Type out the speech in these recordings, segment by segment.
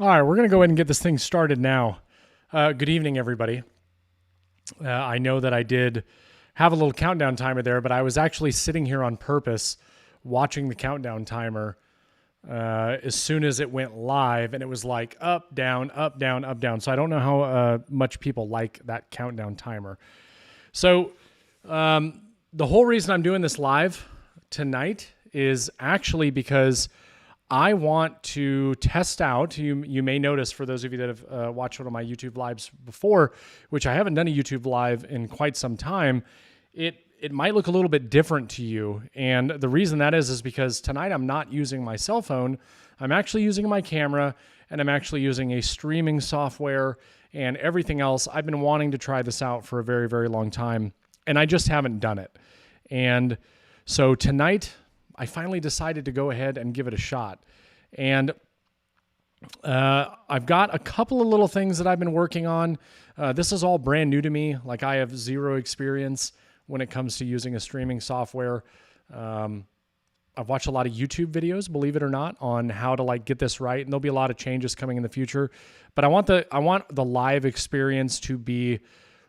All right, we're going to go ahead and get this thing started now. Good evening, everybody. I know that I did have a little countdown timer there, but I was actually sitting here on purpose watching the countdown timer as soon as it went live, and it was like up, down, up, down, up, down. So I don't know how much people like that countdown timer. So the whole reason I'm doing this live tonight is actually because I want to test out, you may notice for those of you that have watched one of my YouTube lives before, which I haven't done a YouTube live in quite some time, it might look a little bit different to you. And the reason that is because tonight I'm not using my cell phone. I'm actually using my camera, and I'm actually using a streaming software and everything else. I've been wanting to try this out for a very, very long time, and I just haven't done it. And so tonight, I finally decided to go ahead and give it a shot. And I've got a couple of little things that I've been working on. This is all brand new to me. Like, I have zero experience when it comes to using a streaming software. I've watched a lot of YouTube videos, believe it or not, on how to get this right. And there'll be a lot of changes coming in the future. But I want the live experience to be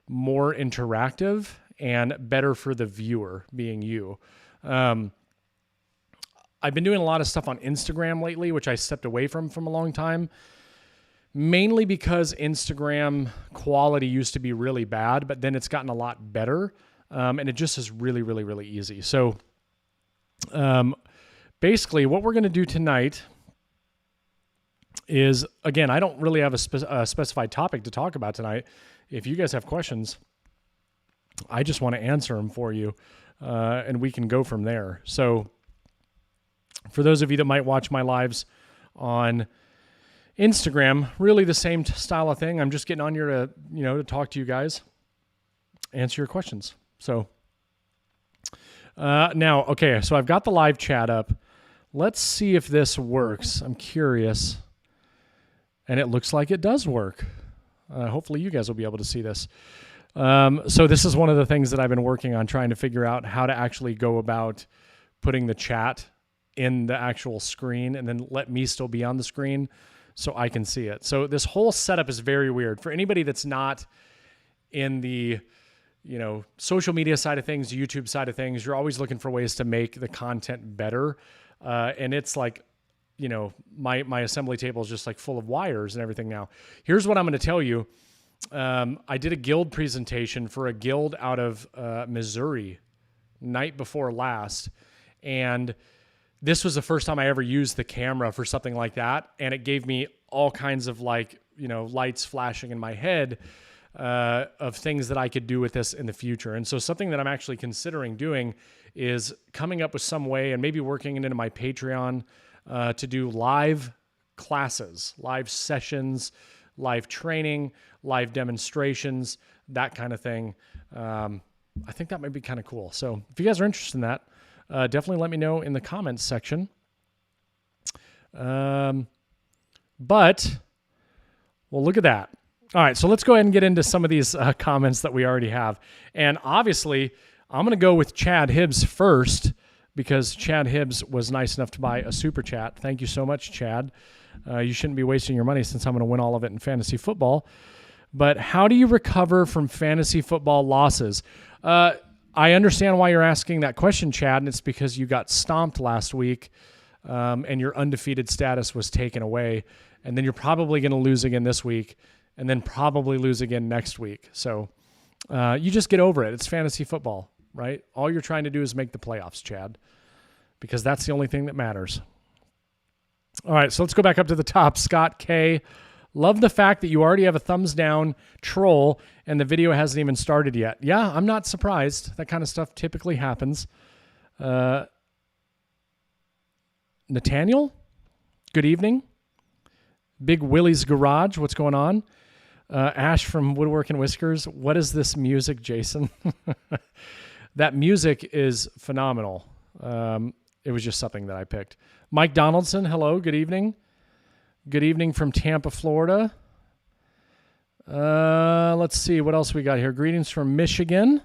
more interactive and better for the viewer, being you. I've been doing a lot of stuff on Instagram lately, which I stepped away from a long time, mainly because Instagram quality used to be really bad, but then it's gotten a lot better, and it just is really, really, really easy. So basically what we're going to do tonight is, again, I don't really have a specified topic to talk about tonight. If you guys have questions, I just want to answer them for you, and we can go from there. So for those of you that might watch my lives on Instagram, really the same style of thing. I'm just getting on here to talk to you guys, answer your questions. So now, okay, so I've got the live chat up. Let's see if this works. I'm curious. And it looks like it does work. Hopefully you guys will be able to see this. So this is one of the things that I've been working on, trying to figure out how to actually go about putting the chat in the actual screen and then let me still be on the screen so I can see it. So this whole setup is very weird. For anybody that's not in the, social media side of things, YouTube side of things, you're always looking for ways to make the content better. And it's like, my assembly table is just like full of wires and everything now. Here's what I'm going to tell you. I did a guild presentation for a guild out of Missouri night before last, and this was the first time I ever used the camera for something like that, and it gave me all kinds of lights flashing in my head of things that I could do with this in the future. And so something that I'm actually considering doing is coming up with some way, and maybe working it into my Patreon, to do live classes, live sessions, live training, live demonstrations, that kind of thing. I think that might be kind of cool. So if you guys are interested in that, definitely let me know in the comments section. But, well, look at that. All right, so let's go ahead and get into some of these comments that we already have. And obviously, I'm going to go with Chad Hibbs first, because Chad Hibbs was nice enough to buy a super chat. Thank you so much, Chad. You shouldn't be wasting your money, since I'm going to win all of it in fantasy football. But how do you recover from fantasy football losses? I understand why you're asking that question, Chad, and it's because you got stomped last week, and your undefeated status was taken away, and then you're probably going to lose again this week, and then probably lose again next week. So you just get over it. It's fantasy football, right? All you're trying to do is make the playoffs, Chad, because that's the only thing that matters. All right, so let's go back up to the top. Scott K. Love the fact that you already have a thumbs down troll and the video hasn't even started yet. Yeah, I'm not surprised. That kind of stuff typically happens. Nathaniel, good evening. Big Willie's Garage, what's going on? Ash from Woodworking Whiskers, what is this music, Jason? That music is phenomenal. It was just something that I picked. Mike Donaldson, hello, good evening. Good evening from Tampa, Florida. Let's see what else we got here. Greetings from Michigan.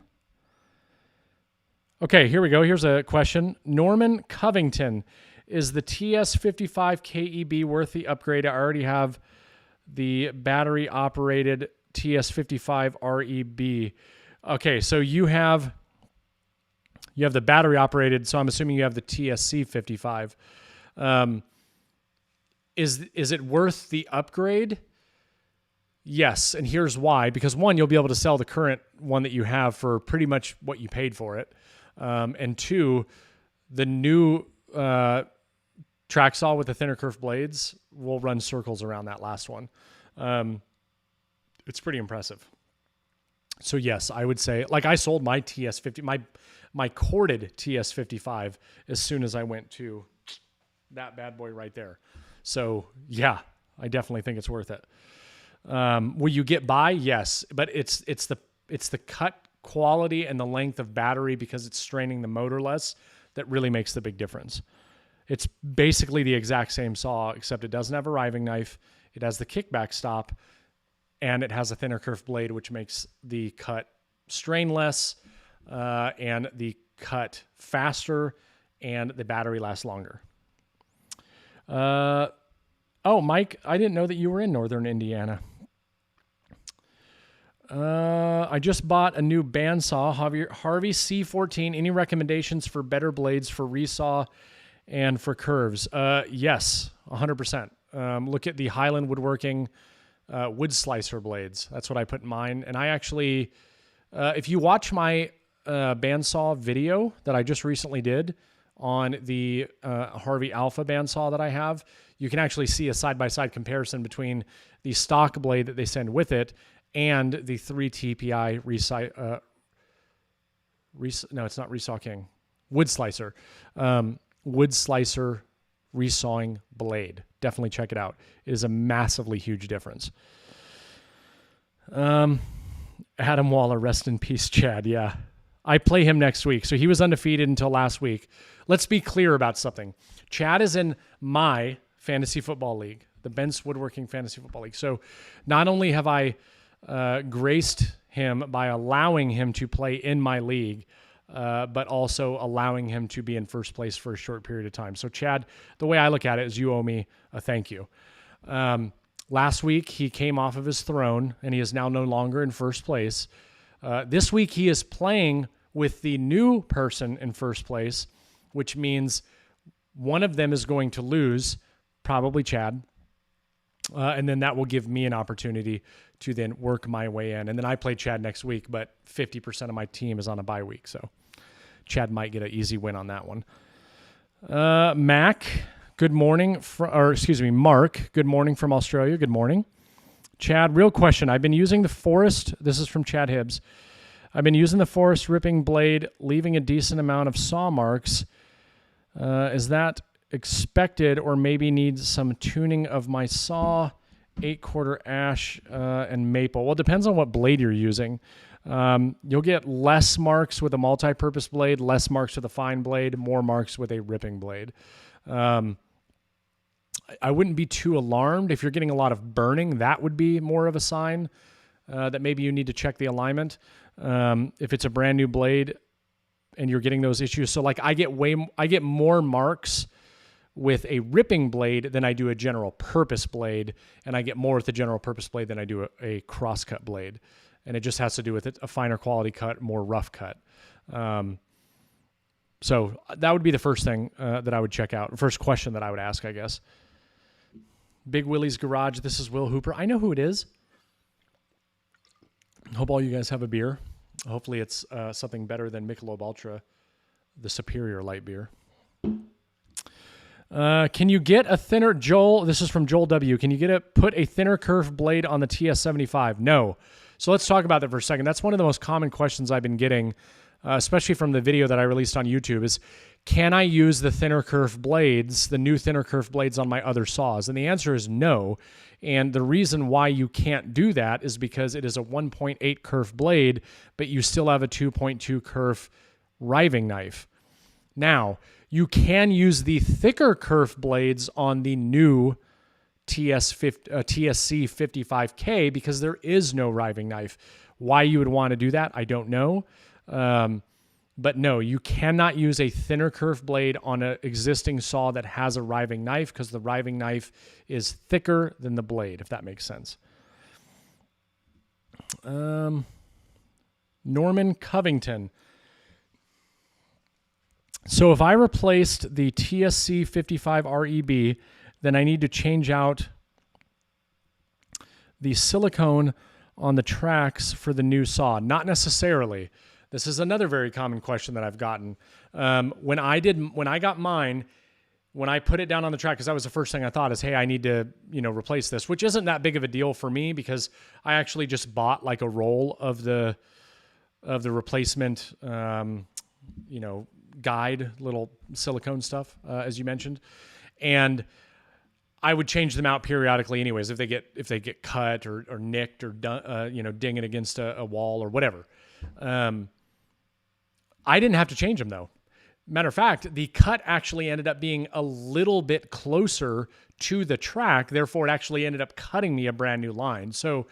Okay, here we go. Here's a question. Norman Covington, is the TS55 KEB worth the upgrade? I already have the battery operated TS55 REB. Okay, so you have the battery operated, so I'm assuming you have the TSC55. Is it worth the upgrade? Yes, and here's why. Because one, you'll be able to sell the current one that you have for pretty much what you paid for it. And two, the new track saw with the thinner curved blades will run circles around that last one. It's pretty impressive. So yes, I would say, like, I sold my TS50, my corded TS55 as soon as I went to that bad boy right there. So yeah, I definitely think it's worth it. Will you get by? Yes, but it's the cut quality and the length of battery, because it's straining the motor less, that really makes the big difference. It's basically the exact same saw, except it doesn't have a riving knife. It has the kickback stop, and it has a thinner curved blade, which makes the cut strain less, and the cut faster, and the battery lasts longer. Oh, Mike, I didn't know that you were in Northern Indiana. I just bought a new bandsaw, Harvey C14. Any recommendations for better blades for resaw and for curves? Yes, 100%. Look at the Highland Woodworking wood slicer blades. That's what I put in mine. And I actually, if you watch my bandsaw video that I just recently did on the Harvey Alpha bandsaw that I have, you can actually see a side-by-side comparison between the stock blade that they send with it and the 3 TPI no, it's not Resaw King, wood slicer. Wood slicer resawing blade. Definitely check it out. It is a massively huge difference. Adam Waller, rest in peace, Chad. Yeah. I play him next week. So he was undefeated until last week. Let's be clear about something. Chad is in my fantasy football league, the Bent's Woodworking Fantasy Football League. So not only have I graced him by allowing him to play in my league, but also allowing him to be in first place for a short period of time. So Chad, the way I look at it is you owe me a thank you. Last week, he came off of his throne, and he is now no longer in first place. This week, he is playing with the new person in first place, which means one of them is going to lose, probably Chad. And then that will give me an opportunity to then work my way in. And then I play Chad next week, but 50% of my team is on a bye week. So Chad might get an easy win on that one. Mac, good morning. Mark, good morning from Australia. Good morning. Chad, real question. I've been using the Forest. This is from Chad Hibbs. I've been using the Forest ripping blade, leaving a decent amount of saw marks. Is that expected, or maybe needs some tuning of my saw? 8-quarter ash and maple. Well, it depends on what blade you're using. You'll get less marks with a multi-purpose blade, less marks with a fine blade, more marks with a ripping blade. I wouldn't be too alarmed. If you're getting a lot of burning, that would be more of a sign that maybe you need to check the alignment. If it's a brand new blade and you're getting those issues. So like I get more marks with a ripping blade than I do a general purpose blade, and I get more with the general purpose blade than I do a crosscut blade. And it just has to do with a finer quality cut, more rough cut. So that would be the first thing that I would check out. First question that I would ask, I guess. Big Willie's Garage. This is Will Hooper. I know who it is. Hope all you guys have a beer. Hopefully it's something better than Michelob Ultra, the superior light beer. Can you get a thinner, Joel? This is from Joel W. Can you put a thinner curved blade on the TS75? No. So let's talk about that for a second. That's one of the most common questions I've been getting, especially from the video that I released on YouTube, is can I use the thinner curved blades, the new thinner curved blades on my other saws? And the answer is no. And the reason why you can't do that is because it is a 1.8 curved blade, but you still have a 2.2 curve riving knife. Now, you can use the thicker curved blades on the new TSC 55K because there is no riving knife. Why you would want to do that, I don't know. But no, you cannot use a thinner kerf blade on an existing saw that has a riving knife, because the riving knife is thicker than the blade, if that makes sense. Norman Covington. So if I replaced the TSC 55 REB, then I need to change out the silicone on the tracks for the new saw. Not necessarily. This is another very common question that I've gotten. When I got mine, when I put it down on the track, because that was the first thing I thought is, hey, I need to, replace this, which isn't that big of a deal for me because I actually just bought like a roll of the replacement, guide, little silicone stuff, as you mentioned. And I would change them out periodically anyways, if they get cut or nicked or dinging against a wall or whatever. I didn't have to change them though. Matter of fact, the cut actually ended up being a little bit closer to the track. Therefore, it actually ended up cutting me a brand new line. So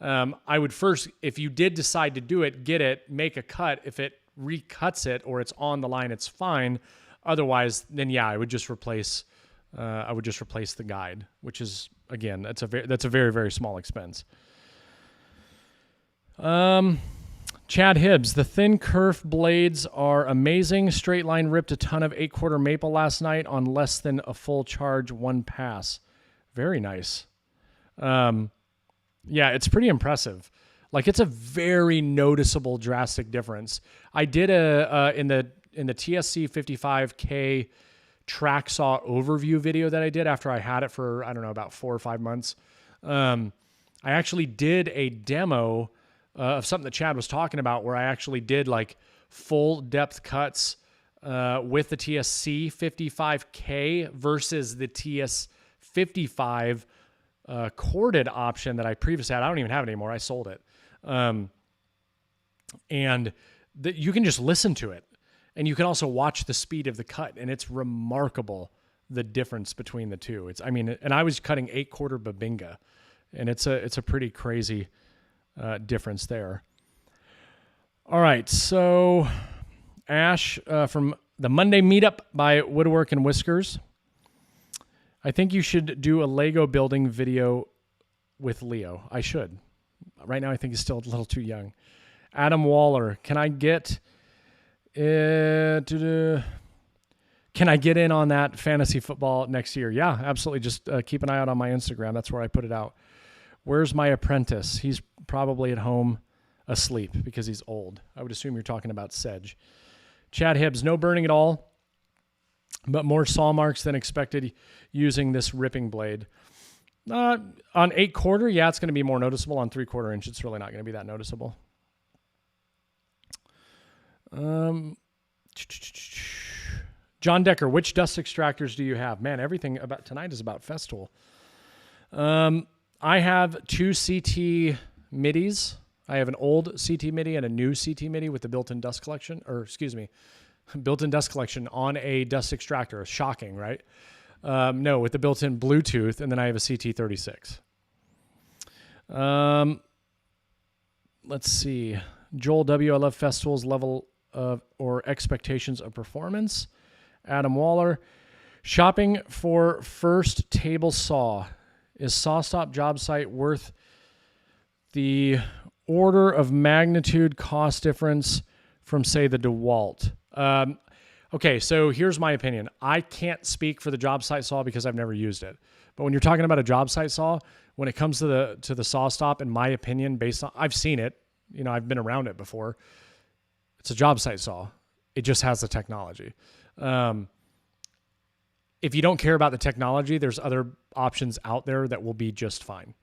I would first, if you did decide to do it, get it, make a cut. If it recuts it or it's on the line, it's fine. Otherwise, then yeah, I would just replace the guide, which is, again, that's a very, very small expense. Chad Hibbs, the thin kerf blades are amazing. Straight line ripped a ton of 8/4 maple last night on less than a full charge, one pass. Very nice. Yeah, it's pretty impressive. Like, it's a very noticeable, drastic difference. I did in the TSC 55K track saw overview video that I did after I had it for, I don't know, about 4 or 5 months. I actually did a demo of something that Chad was talking about, where I actually did like full depth cuts with the TSC 55K versus the TS 55 corded option that I previously had. I don't even have it anymore. I sold it. And you can just listen to it, and you can also watch the speed of the cut, and it's remarkable the difference between the two. And I was cutting 8/4 Babinga, and it's a pretty crazy difference there. All right, so Ash from the Monday Meetup by Woodwork and Whiskers. I think you should do a Lego building video with Leo. I should. Right now, I think he's still a little too young. Adam Waller, can I get in on that fantasy football next year? Yeah, absolutely. Just keep an eye out on my Instagram. That's where I put it out. Where's my apprentice? He's probably at home asleep because he's old. I would assume you're talking about Sedge. Chad Hibbs, no burning at all, but more saw marks than expected using this ripping blade. On 8/4, yeah, it's going to be more noticeable. On 3/4 inch, it's really not going to be that noticeable. John Decker, which dust extractors do you have? Man, everything about tonight is about Festool. I have 2 CT midis. I have an old CT midi and a new CT midi with the built-in dust collection, built-in dust collection on a dust extractor. Shocking, right? No, with the built-in Bluetooth, and then I have a CT36. Let's see. Joel W., I love Festool's level of or expectations of performance. Adam Waller, shopping for first table saw. Is SawStop job site worth the order of magnitude cost difference from, say, the DeWalt? Okay, so here's my opinion. I can't speak for the job site saw because I've never used it. But when you're talking about a job site saw, when it comes to the SawStop, in my opinion, based on I've seen it, I've been around it before. It's a job site saw. It just has the technology. If you don't care about the technology, there's other options out there that will be just fine.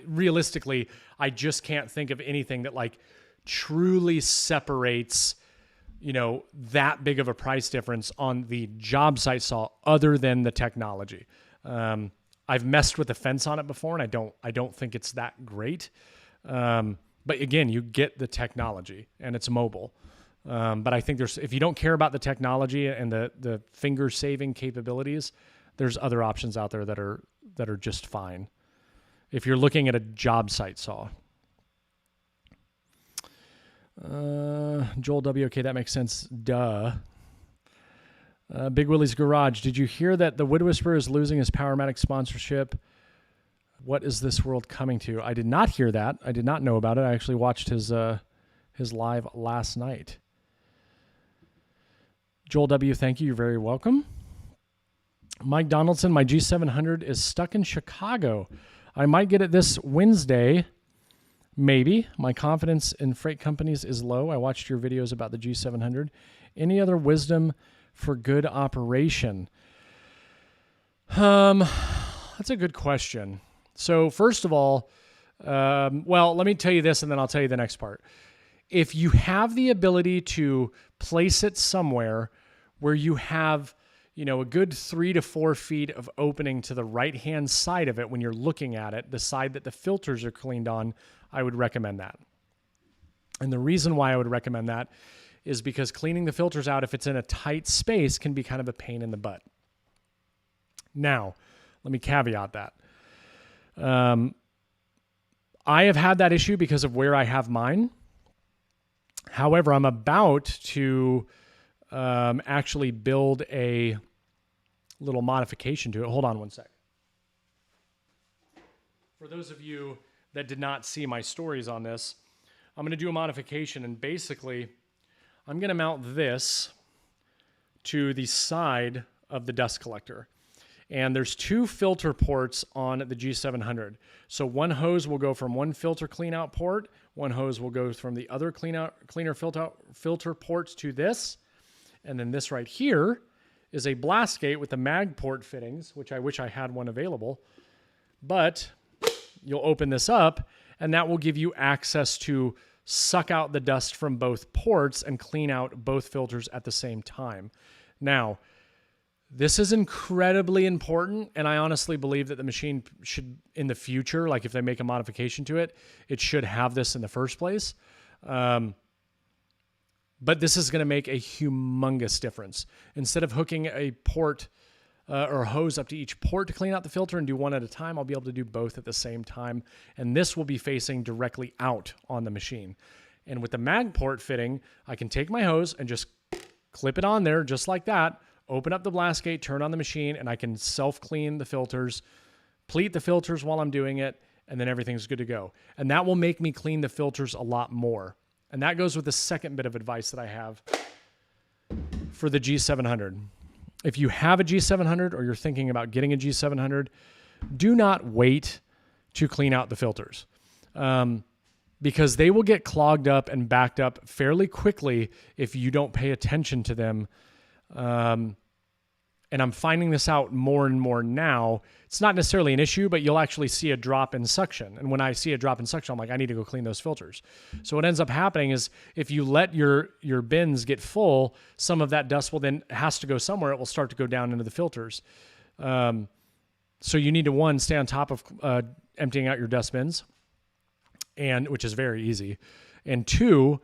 Realistically, I just can't think of anything that like truly separates, that big of a price difference on the job site saw other than the technology. I've messed with the fence on it before, and I don't think it's that great. But again, you get the technology and it's mobile. But I think if you don't care about the technology and the finger saving capabilities, there's other options out there that are just fine. If you're looking at a job site saw. Joel W. Okay, that makes sense. Duh. Big Willie's Garage. Did you hear that the Wood Whisperer is losing his Powermatic sponsorship? What is this world coming to? I did not hear that. I did not know about it. I actually watched his live last night. Joel W., thank you. You're very welcome. Mike Donaldson, my G700 is stuck in Chicago. I might get it this Wednesday. Maybe. My confidence in freight companies is low. I watched your videos about the G700. Any other wisdom for good operation? That's a good question. So first of all, well, let me tell you this and then I'll tell you the next part. If you have the ability to place it somewhere where you have, a good 3 to 4 feet of opening to the right-hand side of it when you're looking at it, the side that the filters are cleaned on, I would recommend that. And the reason why I would recommend that is because cleaning the filters out, if it's in a tight space, can be kind of a pain in the butt. Now, let me caveat that. I have had that issue because of where I have mine. However, I'm about to actually build a little modification to it. Hold on one sec. For those of you that did not see my stories on this, I'm going to do a modification, and basically I'm going to mount this to the side of the dust collector. And there's 2 filter ports on the G700. So one hose will go from one filter cleanout port. One hose will go from the other cleaner filter ports to this. And then this right here is a blast gate with the mag port fittings, which I wish I had one available. But you'll open this up, and that will give you access to suck out the dust from both ports and clean out both filters at the same time. Now, this is incredibly important, and I honestly believe that the machine should, in the future, like if they make a modification to it, it should have this in the first place. But this is going to make a humongous difference. Instead of hooking a port or a hose up to each port to clean out the filter and do one at a time, I'll be able to do both at the same time, and this will be facing directly out on the machine. And with the mag port fitting, I can take my hose and just clip it on there just like that, open up the blast gate, turn on the machine, and I can self-clean the filters, pleat the filters while I'm doing it, and then everything's good to go. And that will make me clean the filters a lot more. And that goes with the second bit of advice that I have for the G700. If you have a G700 or you're thinking about getting a G700, do not wait to clean out the filters. Because they will get clogged up and backed up fairly quickly if you don't pay attention to them. And I'm finding this out more and more now. It's not necessarily an issue, but you'll actually see a drop in suction. And when I see a drop in suction, I'm like, I need to go clean those filters. So what ends up happening is if you let your bins get full, some of that dust will then has to go somewhere. It will start to go down into the filters. So you need to, one, stay on top of emptying out your dust bins, which is very easy. And 2,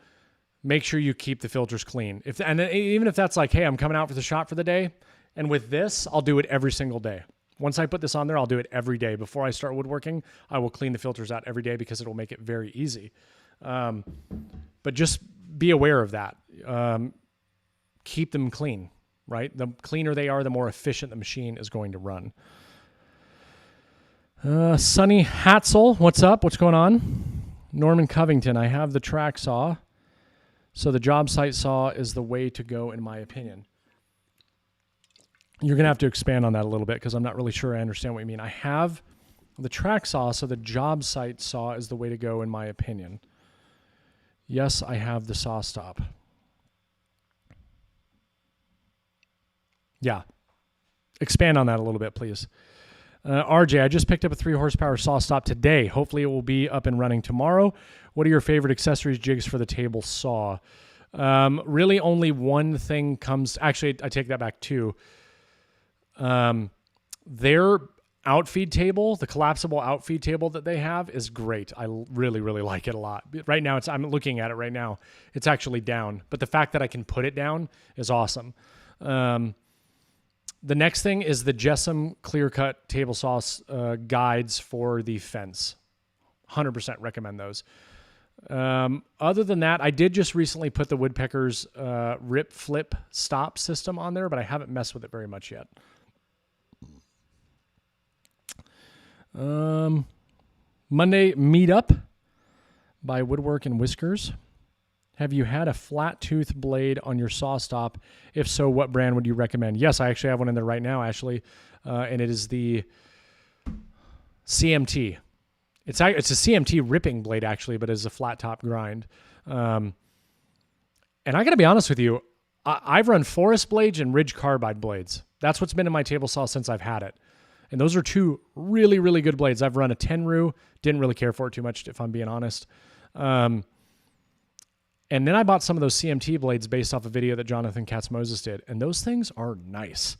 make sure you keep the filters clean. Even if that's like, hey, I'm coming out for the shop for the day, and with this, I'll do it every single day. Once I put this on there, I'll do it every day. Before I start woodworking, I will clean the filters out every day because it'll make it very easy. But just be aware of that. Keep them clean, right? The cleaner they are, the more efficient the machine is going to run. Sonny Hatzel, what's up? What's going on? Norman Covington, I have the track saw. So the job site saw is the way to go, in my opinion. You're going to have to expand on that a little bit because I'm not really sure I understand what you mean. I have the track saw, so the job site saw is the way to go, in my opinion. Yes, I have the saw stop. Yeah. Expand on that a little bit, please. RJ, I just picked up a 3 horsepower saw stop today. Hopefully it will be up and running tomorrow. What are your favorite accessories, jigs for the table saw? Really only one thing comes... Actually, I take that back too. Their outfeed table, the collapsible outfeed table that they have is great. I really, really like it a lot. Right now, I'm looking at it right now. It's actually down, but the fact that I can put it down is awesome. The next thing is the Jessam clear cut table saw guides for the fence. 100% recommend those. Other than that, I did just recently put the Woodpecker's rip flip stop system on there, but I haven't messed with it very much yet. Monday meetup by Woodwork and Whiskers. Have you had a flat tooth blade on your saw stop? If so, what brand would you recommend? Yes, I actually have one in there right now, Ashley, and it is the CMT. It's a CMT ripping blade, actually, but it's a flat top grind. And I got to be honest with you, I've run forest blades and ridge carbide blades. That's what's been in my table saw since I've had it. And those are two really, really good blades. I've run a Tenru, didn't really care for it too much, if I'm being honest. And then I bought some of those CMT blades based off a video that Jonathan Katz-Moses did. And those things are nice.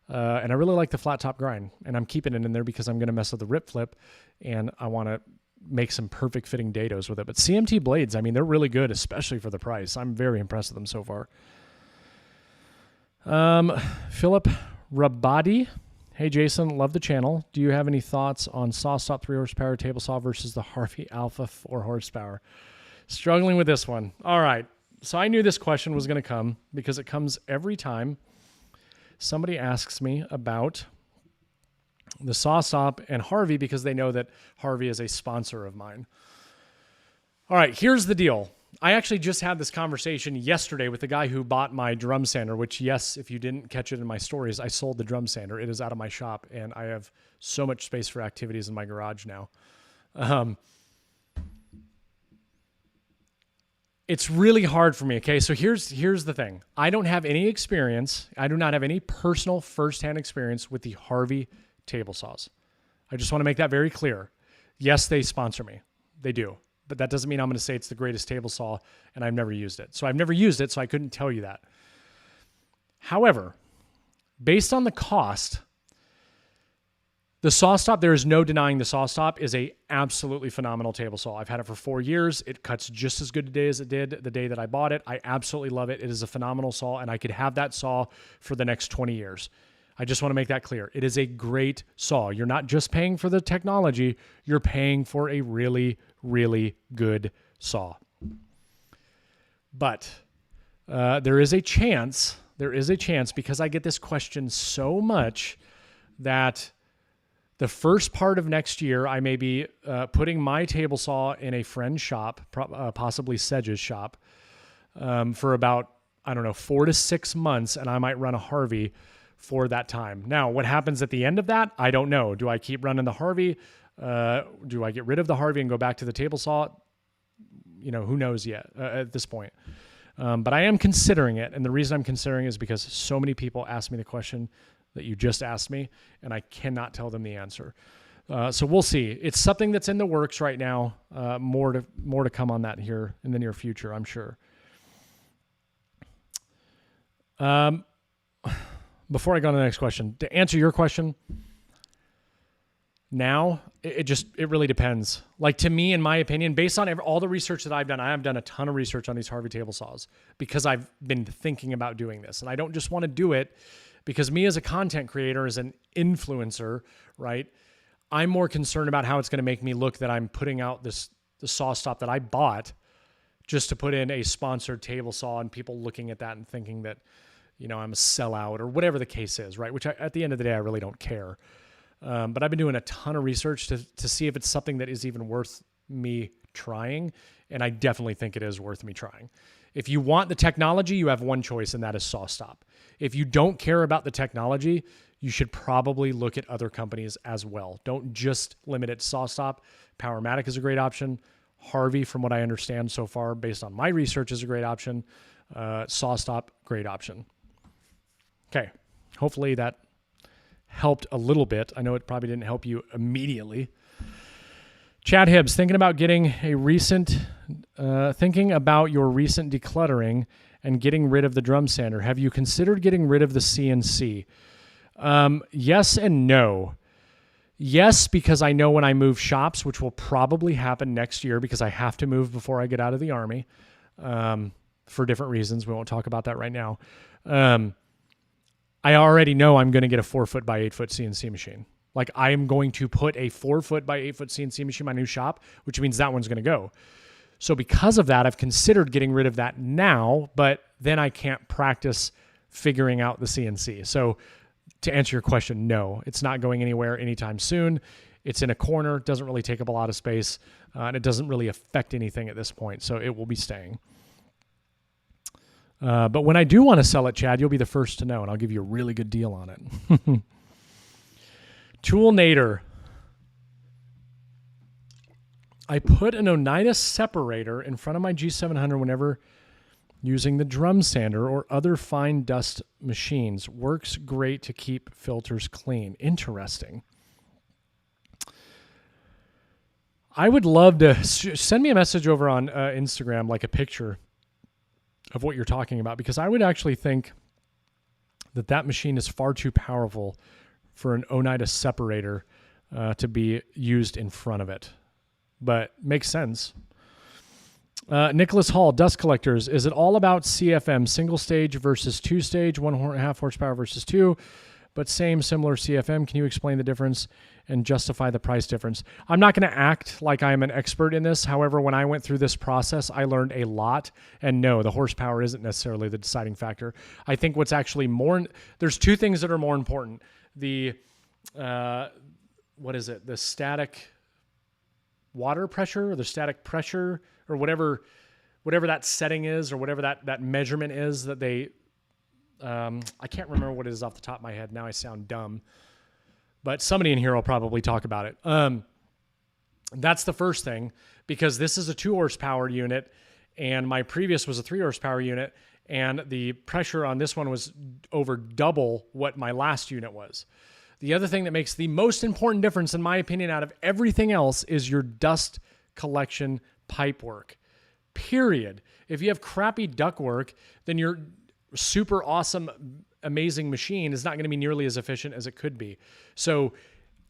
And I really like the flat top grind. And I'm keeping it in there because I'm going to mess with the rip flip. And I want to make some perfect fitting dados with it. But CMT blades, I mean, they're really good, especially for the price. I'm very impressed with them so far. Philip Rabadi. Hey, Jason, love the channel. Do you have any thoughts on SawStop 3 horsepower table saw versus the Harvey Alpha 4 horsepower? Struggling with this one. All right. So I knew this question was going to come because it comes every time somebody asks me about the SawStop and Harvey because they know that Harvey is a sponsor of mine. All right. Here's the deal. I actually just had this conversation yesterday with the guy who bought my drum sander, which, yes, if you didn't catch it in my stories, I sold the drum sander. It is out of my shop, and I have so much space for activities in my garage now. It's really hard for me, okay? So here's the thing. I don't have any experience. I do not have any personal firsthand experience with the Harvey table saws. I just want to make that very clear. Yes, they sponsor me. They do. But that doesn't mean I'm going to say it's the greatest table saw, and I've never used it. So I've never used it, so I couldn't tell you that. However, based on the cost, the SawStop, there is no denying the SawStop is a absolutely phenomenal table saw. I've had it for 4 years. It cuts just as good today as it did the day that I bought it. I absolutely love it. It is a phenomenal saw, and I could have that saw for the next 20 years. I just want to make that clear. It is a great saw. You're not just paying for the technology. You're paying for a really, really good saw. But there is a chance because I get this question so much that the first part of next year, I may be putting my table saw in a friend's shop, possibly Sedge's shop, for about, 4 to 6 months, and I might run a Harvey for that time. Now, what happens at the end of that, I don't know. Do I keep running the Harvey? Do I get rid of the Harvey and go back to the table saw? Who knows yet at this point. But I am considering it, and the reason I'm considering it is because so many people ask me the question that you just asked me, and I cannot tell them the answer. So we'll see. It's something that's in the works right now. More to come on that here in the near future, I'm sure. Before I go to the next question, to answer your question, now it really depends. Like, to me, in my opinion, based on all the research that I've done, I have done a ton of research on these Harvey table saws because I've been thinking about doing this, and I don't just want to do it because me as a content creator, as an influencer, right? I'm more concerned about how it's going to make me look that I'm putting out the SawStop that I bought just to put in a sponsored table saw and people looking at that and thinking that, I'm a sellout or whatever the case is, right? Which at the end of the day, I really don't care. But I've been doing a ton of research to see if it's something that is even worth me trying. And I definitely think it is worth me trying. If you want the technology, you have one choice, and that is SawStop. If you don't care about the technology, you should probably look at other companies as well. Don't just limit it to SawStop. Powermatic is a great option. Harvey, from what I understand so far, based on my research, is a great option. SawStop, great option. Okay, hopefully that helped a little bit. I know it probably didn't help you immediately. Chad Hibbs, thinking about your recent decluttering and getting rid of the drum sander. Have you considered getting rid of the CNC? Yes and no. Yes, because I know when I move shops, which will probably happen next year because I have to move before I get out of the Army, for different reasons. We won't talk about that right now. I already know I'm going to get a 4-foot by 8-foot CNC machine. Like, I am going to put a 4-foot by 8-foot CNC machine in my new shop, which means that one's going to go. So because of that, I've considered getting rid of that now, but then I can't practice figuring out the CNC. So to answer your question, no, it's not going anywhere anytime soon. It's in a corner, doesn't really take up a lot of space, and it doesn't really affect anything at this point. So it will be staying. But when I do want to sell it, Chad, you'll be the first to know, and I'll give you a really good deal on it. Toolnator. I put an Oneida separator in front of my G700 whenever using the drum sander or other fine dust machines. Works great to keep filters clean. Interesting. I would love to send me a message over on Instagram, like a picture of what you're talking about, because I would actually think that that machine is far too powerful for an Oneida separator to be used in front of it. But makes sense. Nicholas Hall, dust collectors. Is it all about CFM, single stage versus two stage, 1.5 horsepower versus 2, but similar CFM? Can you explain the difference and justify the price difference? I'm not going to act like I'm an expert in this. However, when I went through this process, I learned a lot. And no, the horsepower isn't necessarily the deciding factor. I think what's actually there's two things that are more important. The, the static water pressure or the static pressure or whatever that setting is or whatever that measurement is that they, I can't remember what it is off the top of my head. Now I sound dumb, but somebody in here will probably talk about it. That's the first thing, because this is a 2 horsepower unit and my previous was a 3 horsepower unit, and the pressure on this one was over double what my last unit was. The other thing that makes the most important difference, in my opinion, out of everything else is your dust collection pipe work, period. If you have crappy duct work, then your super awesome, amazing machine is not going to be nearly as efficient as it could be. So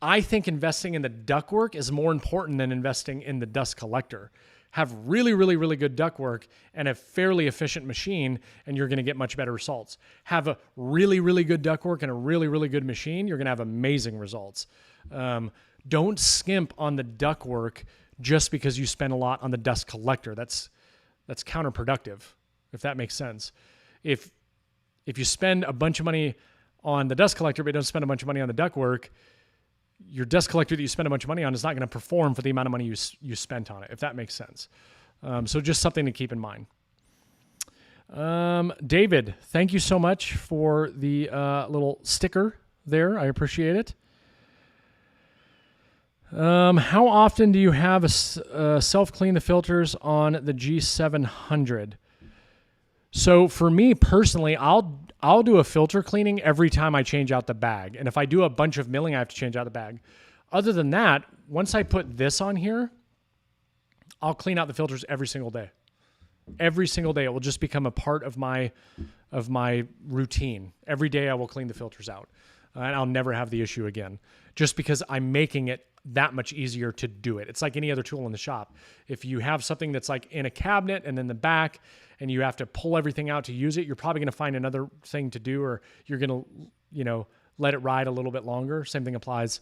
I think investing in the duct work is more important than investing in the dust collector. Have really, really, really good duct work and a fairly efficient machine, and you're going to get much better results. Have a really, really good duct work and a really, really good machine, you're going to have amazing results. Don't skimp on the duct work just because you spend a lot on the dust collector. That's counterproductive, if that makes sense. If you spend a bunch of money on the dust collector but don't spend a bunch of money on the duct work, your dust collector that you spend a bunch of money on is not going to perform for the amount of money you spent on it, if that makes sense. So just something to keep in mind. David, thank you so much for the little sticker there. I appreciate it. How often do you have a self-clean the filters on the G700? So for me personally, I'll do a filter cleaning every time I change out the bag. And if I do a bunch of milling, I have to change out the bag. Other than that, once I put this on here, I'll clean out the filters every single day. Every single day. It will just become a part of my routine. Every day I will clean the filters out. And I'll never have the issue again, just because I'm making it that much easier to do it. It's like any other tool in the shop. If you have something that's like in a cabinet and then the back, and you have to pull everything out to use it, you're probably going to find another thing to do, or you're going to, let it ride a little bit longer. Same thing applies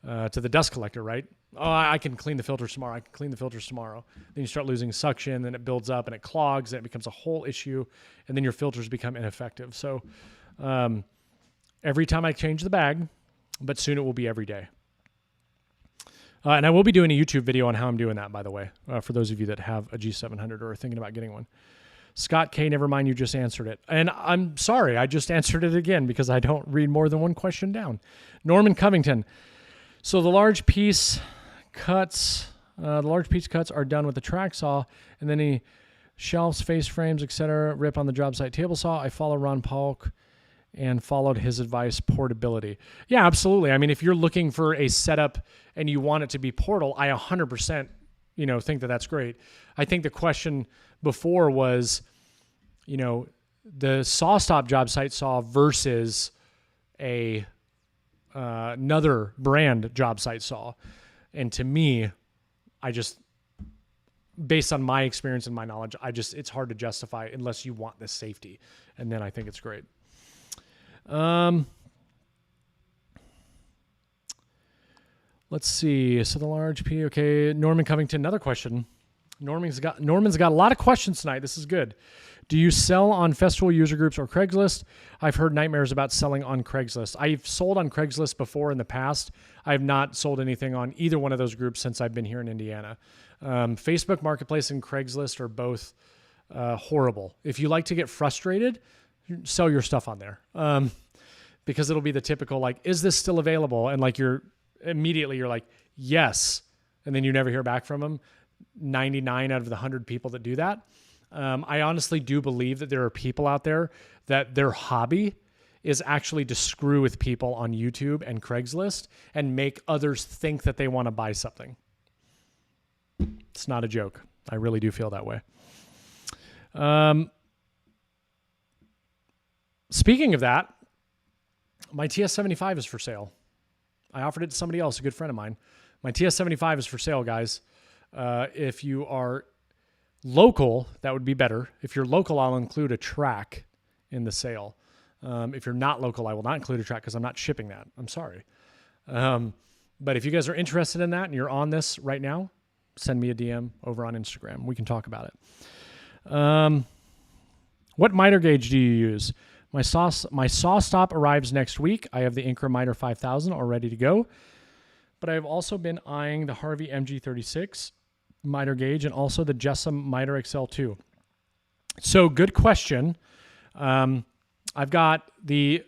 to the dust collector, right? Oh, I can clean the filters tomorrow. I can clean the filters tomorrow. Then you start losing suction, then it builds up and it clogs, and it becomes a whole issue, and then your filters become ineffective. So every time I change the bag, but soon it will be every day. And I will be doing a YouTube video on how I'm doing that, by the way, for those of you that have a G700 or are thinking about getting one. Scott K, never mind, you just answered it. And I'm sorry, I just answered it again because I don't read more than one question down. Norman Covington. So the large piece cuts are done with the track saw, and then he shelves, face frames, etc. rip on the job site table saw. I follow Ron Polk and followed his advice, portability. Yeah, absolutely. I mean, if you're looking for a setup and you want it to be portal, I 100%, think that that's great. I think the question before was, the saw stop job site saw versus another brand job site saw. And to me, based on my experience and my knowledge, it's hard to justify unless you want this safety. And then I think it's great. Let's see. So the large P, okay. Norman Covington, another question. Norman's got a lot of questions tonight. This is good. Do you sell on festival user groups or Craigslist? I've heard nightmares about selling on Craigslist. I've sold on Craigslist before in the past. I have not sold anything on either one of those groups since I've been here in Indiana. Facebook Marketplace and Craigslist are both horrible. If you like to get frustrated, sell your stuff on there. Because it'll be the typical, like, is this still available? And like you're like, yes. And then you never hear back from them. 99 out of the 100 people that do that. I honestly do believe that there are people out there that their hobby is actually to screw with people on YouTube and Craigslist and make others think that they want to buy something. It's not a joke. I really do feel that way. Speaking of that, my TS75 is for sale. I offered it to somebody else, a good friend of mine. My TS75 is for sale, guys. If you are local, that would be better. If you're local, I'll include a track in the sale. If you're not local, I will not include a track because I'm not shipping that. I'm sorry. But if you guys are interested in that and you're on this right now, send me a DM over on Instagram. We can talk about it. What miter gauge do you use? My saw stop arrives next week. I have the Incra Miter 5000 all ready to go. But I've also been eyeing the Harvey MG36 miter gauge and also the Jessam Miter XL2. So good question. I have the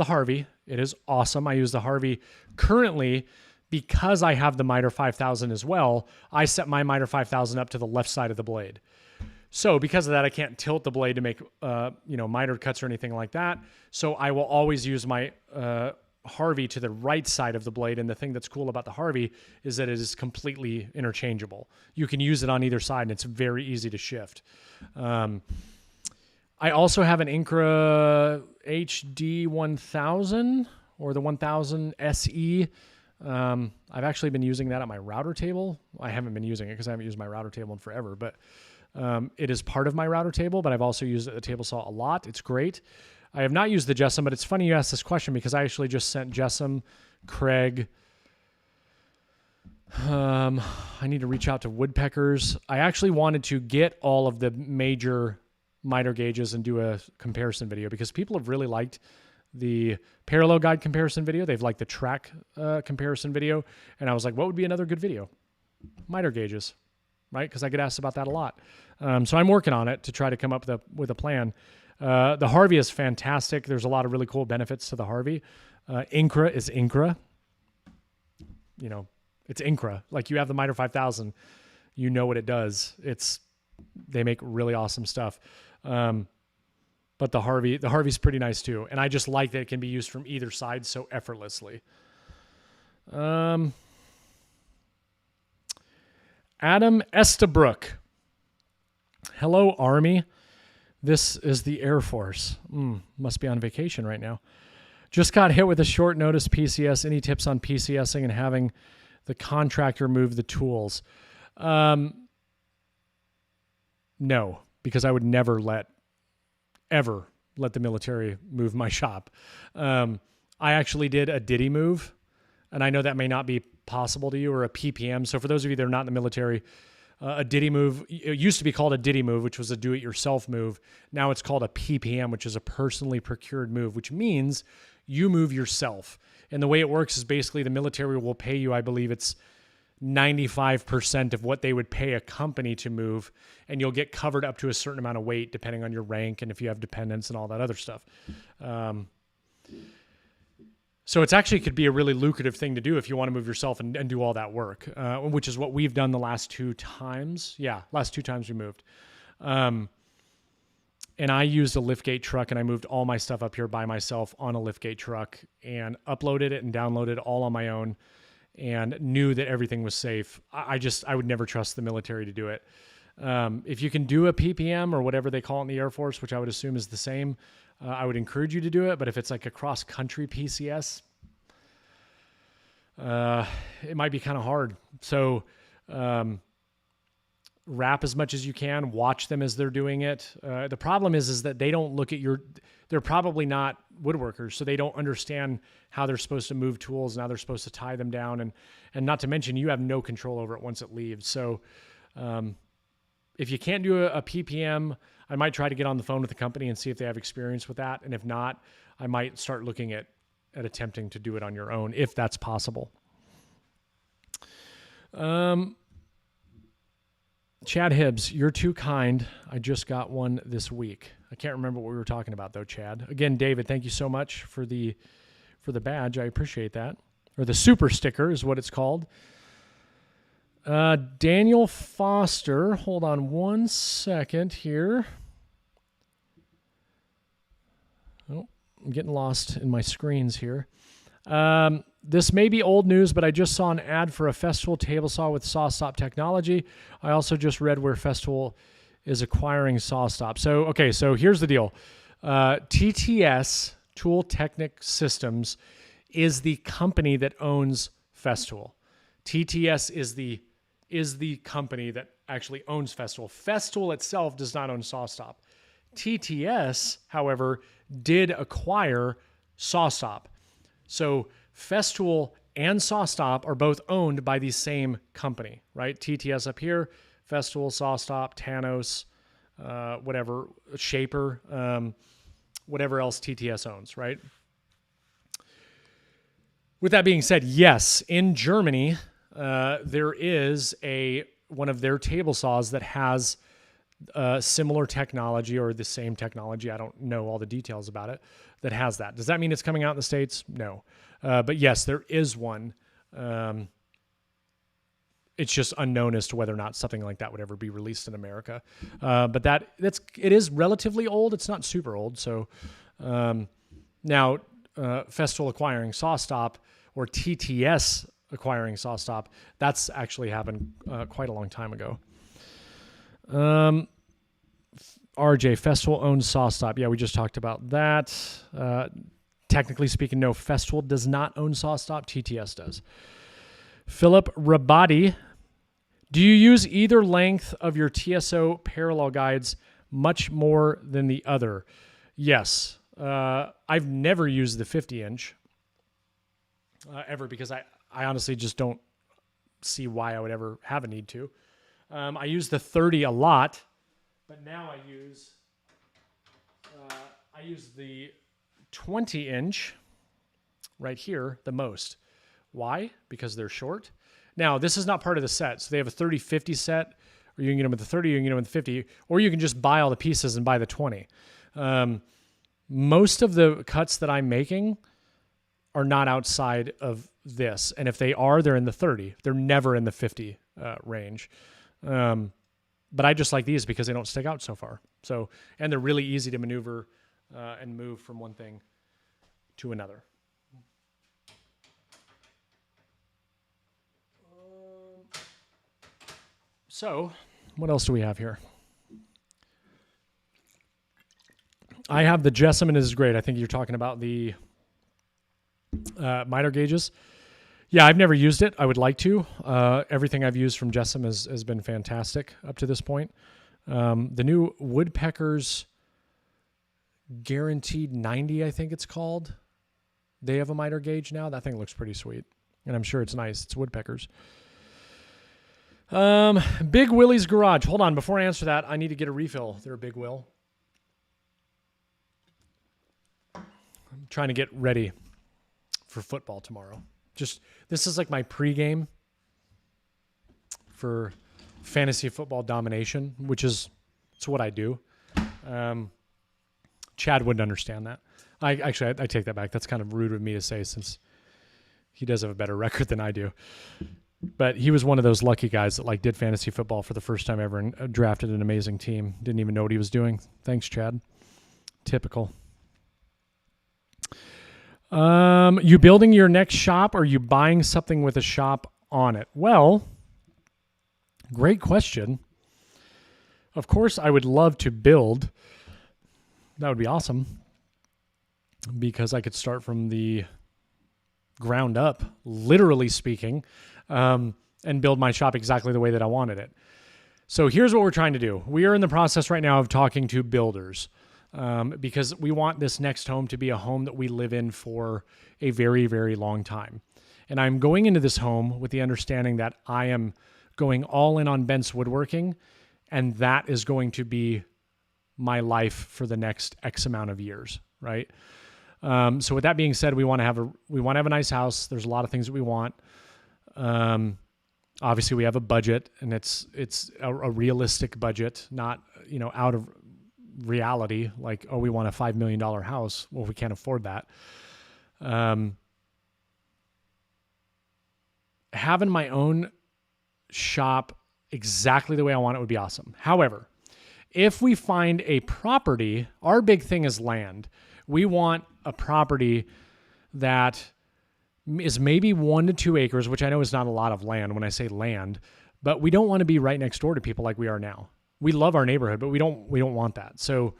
Harvey. It is awesome. I use the Harvey currently because I have the Miter 5000 as well. I set my Miter 5000 up to the left side of the blade. So because of that, I can't tilt the blade to make, miter cuts or anything like that. So I will always use my Harvey to the right side of the blade. And the thing that's cool about the Harvey is that it is completely interchangeable. You can use it on either side and it's very easy to shift. I also have an Incra HD 1000 or the 1000 SE. I've actually been using that at my router table. I haven't been using it because I haven't used my router table in forever, but it is part of my router table, but I've also used it at the table saw a lot. It's great. I have not used the Jessam, but it's funny you asked this question because I actually just sent Jessam, Craig. I need to reach out to woodpeckers. I actually wanted to get all of the major miter gauges and do a comparison video because people have really liked the parallel guide comparison video. They've liked the track comparison video. And I was like, what would be another good video? Miter gauges, right? Because I get asked about that a lot. So I'm working on it to try to come up with a plan. The Harvey is fantastic. There's a lot of really cool benefits to the Harvey. Incra is Incra. It's Incra. Like you have the Miter 5000, you know what it does. They make really awesome stuff. But the Harvey's pretty nice too. And I just like that it can be used from either side so effortlessly. Adam Estabrook. Hello, Army. This is the Air Force. Must be on vacation right now. Just got hit with a short notice PCS. Any tips on PCSing and having the contractor move the tools? No, because I would never ever let the military move my shop. I actually did a Diddy move, and I know that may not be possible to you, or a PPM. So for those of you that are not in the military, a Diddy move, it used to be called a Diddy move, which was a do-it-yourself move. Now it's called a PPM, which is a personally procured move, which means you move yourself. And the way it works is basically the military will pay you, I believe it's 95% of what they would pay a company to move, and you'll get covered up to a certain amount of weight depending on your rank and if you have dependents and all that other stuff. So it's actually could be a really lucrative thing to do if you want to move yourself and do all that work, which is what we've done the last 2 times. Yeah, last 2 times we moved. And I used a liftgate truck, and I moved all my stuff up here by myself on a liftgate truck and uploaded it and downloaded it all on my own and knew that everything was safe. I would never trust the military to do it. If you can do a PPM or whatever they call it in the Air Force, which I would assume is the same, I would encourage you to do it. But if it's like a cross-country PCS, it might be kind of hard. So wrap as much as you can. Watch them as they're doing it. The problem is that they don't look at they're probably not woodworkers, so they don't understand how they're supposed to move tools and how they're supposed to tie them down. And not to mention, you have no control over it once it leaves. So if you can't do a PPM, I might try to get on the phone with the company and see if they have experience with that. And if not, I might start looking at attempting to do it on your own, if that's possible. Chad Hibbs, you're too kind. I just got one this week. I can't remember what we were talking about though, Chad. Again, David, thank you so much for the badge. I appreciate that. Or the super sticker is what it's called. Daniel Foster, hold on one second here. Oh, I'm getting lost in my screens here. This may be old news, but I just saw an ad for a Festool table saw with SawStop technology. I also just read where Festool is acquiring SawStop. So here's the deal. TTS, Tool Technic Systems, is the company that owns Festool. TTS is the company that actually owns Festool. Festool itself does not own SawStop. TTS, however, did acquire SawStop. So Festool and SawStop are both owned by the same company, right? TTS up here, Festool, SawStop, Tanos, whatever, Shaper, whatever else TTS owns, right? With that being said, yes, in Germany, there is one of their table saws that has similar technology or the same technology. I don't know all the details about it that has that. Does that mean it's coming out in the States? No. But yes, there is one. It's just unknown as to whether or not something like that would ever be released in America. But it is relatively old. It's not super old. So now Festool acquiring SawStop or TTS acquiring SawStop, that's actually happened quite a long time ago. RJ, Festool owns SawStop. Yeah, we just talked about that. Technically speaking, no, Festool does not own SawStop. TTS does. Philip Rabati, do you use either length of your TSO parallel guides much more than the other? Yes. I've never used the 50-inch ever because I honestly just don't see why I would ever have a need to. I use the 30 a lot, but now I use the 20-inch right here the most. Why? Because they're short. Now, this is not part of the set. So they have a 30-50 set, or you can get them with the 30, or you can get them with the 50, or you can just buy all the pieces and buy the 20. Most of the cuts that I'm making are not outside of this. And if they are, they're in the 30. They're never in the 50 range. But I just like these because they don't stick out so far. And they're really easy to maneuver and move from one thing to another. So what else do we have here? I have the Jessamine. This is great. I think you're talking about the miter gauges. Yeah, I've never used it. I would like to. Everything I've used from Jessam has been fantastic up to this point. The new Woodpeckers Guaranteed 90, I think it's called. They have a miter gauge now. That thing looks pretty sweet. And I'm sure it's nice. It's Woodpeckers. Big Willie's Garage. Hold on. Before I answer that, I need to get a refill there, Big Will. I'm trying to get ready for football tomorrow. This is like my pregame for fantasy football domination, which is what I do. Chad wouldn't understand that. I take that back. That's kind of rude of me to say since he does have a better record than I do. But he was one of those lucky guys that did fantasy football for the first time ever and drafted an amazing team. Didn't even know what he was doing. Thanks, Chad. Typical. You building your next shop or you buying something with a shop on it? Well, great question. Of course, I would love to build. That would be awesome because I could start from the ground up, literally speaking, and build my shop exactly the way that I wanted it. So here's what we're trying to do. We are in the process right now of talking to builders. Because we want this next home to be a home that we live in for a very, very long time. And I'm going into this home with the understanding that I am going all in on Bent's Woodworking and that is going to be my life for the next X amount of years, right? So with that being said, we want to have a nice house. There's a lot of things that we want. Obviously we have a budget, and it's a realistic budget, not, out of reality. Like, oh, we want a $5 million house. Well, we can't afford that. Having my own shop exactly the way I want it would be awesome. However, if we find a property, our big thing is land. We want a property that is maybe 1 to 2 acres, which I know is not a lot of land when I say land, but we don't want to be right next door to people like we are now. We love our neighborhood, but we don't want that. So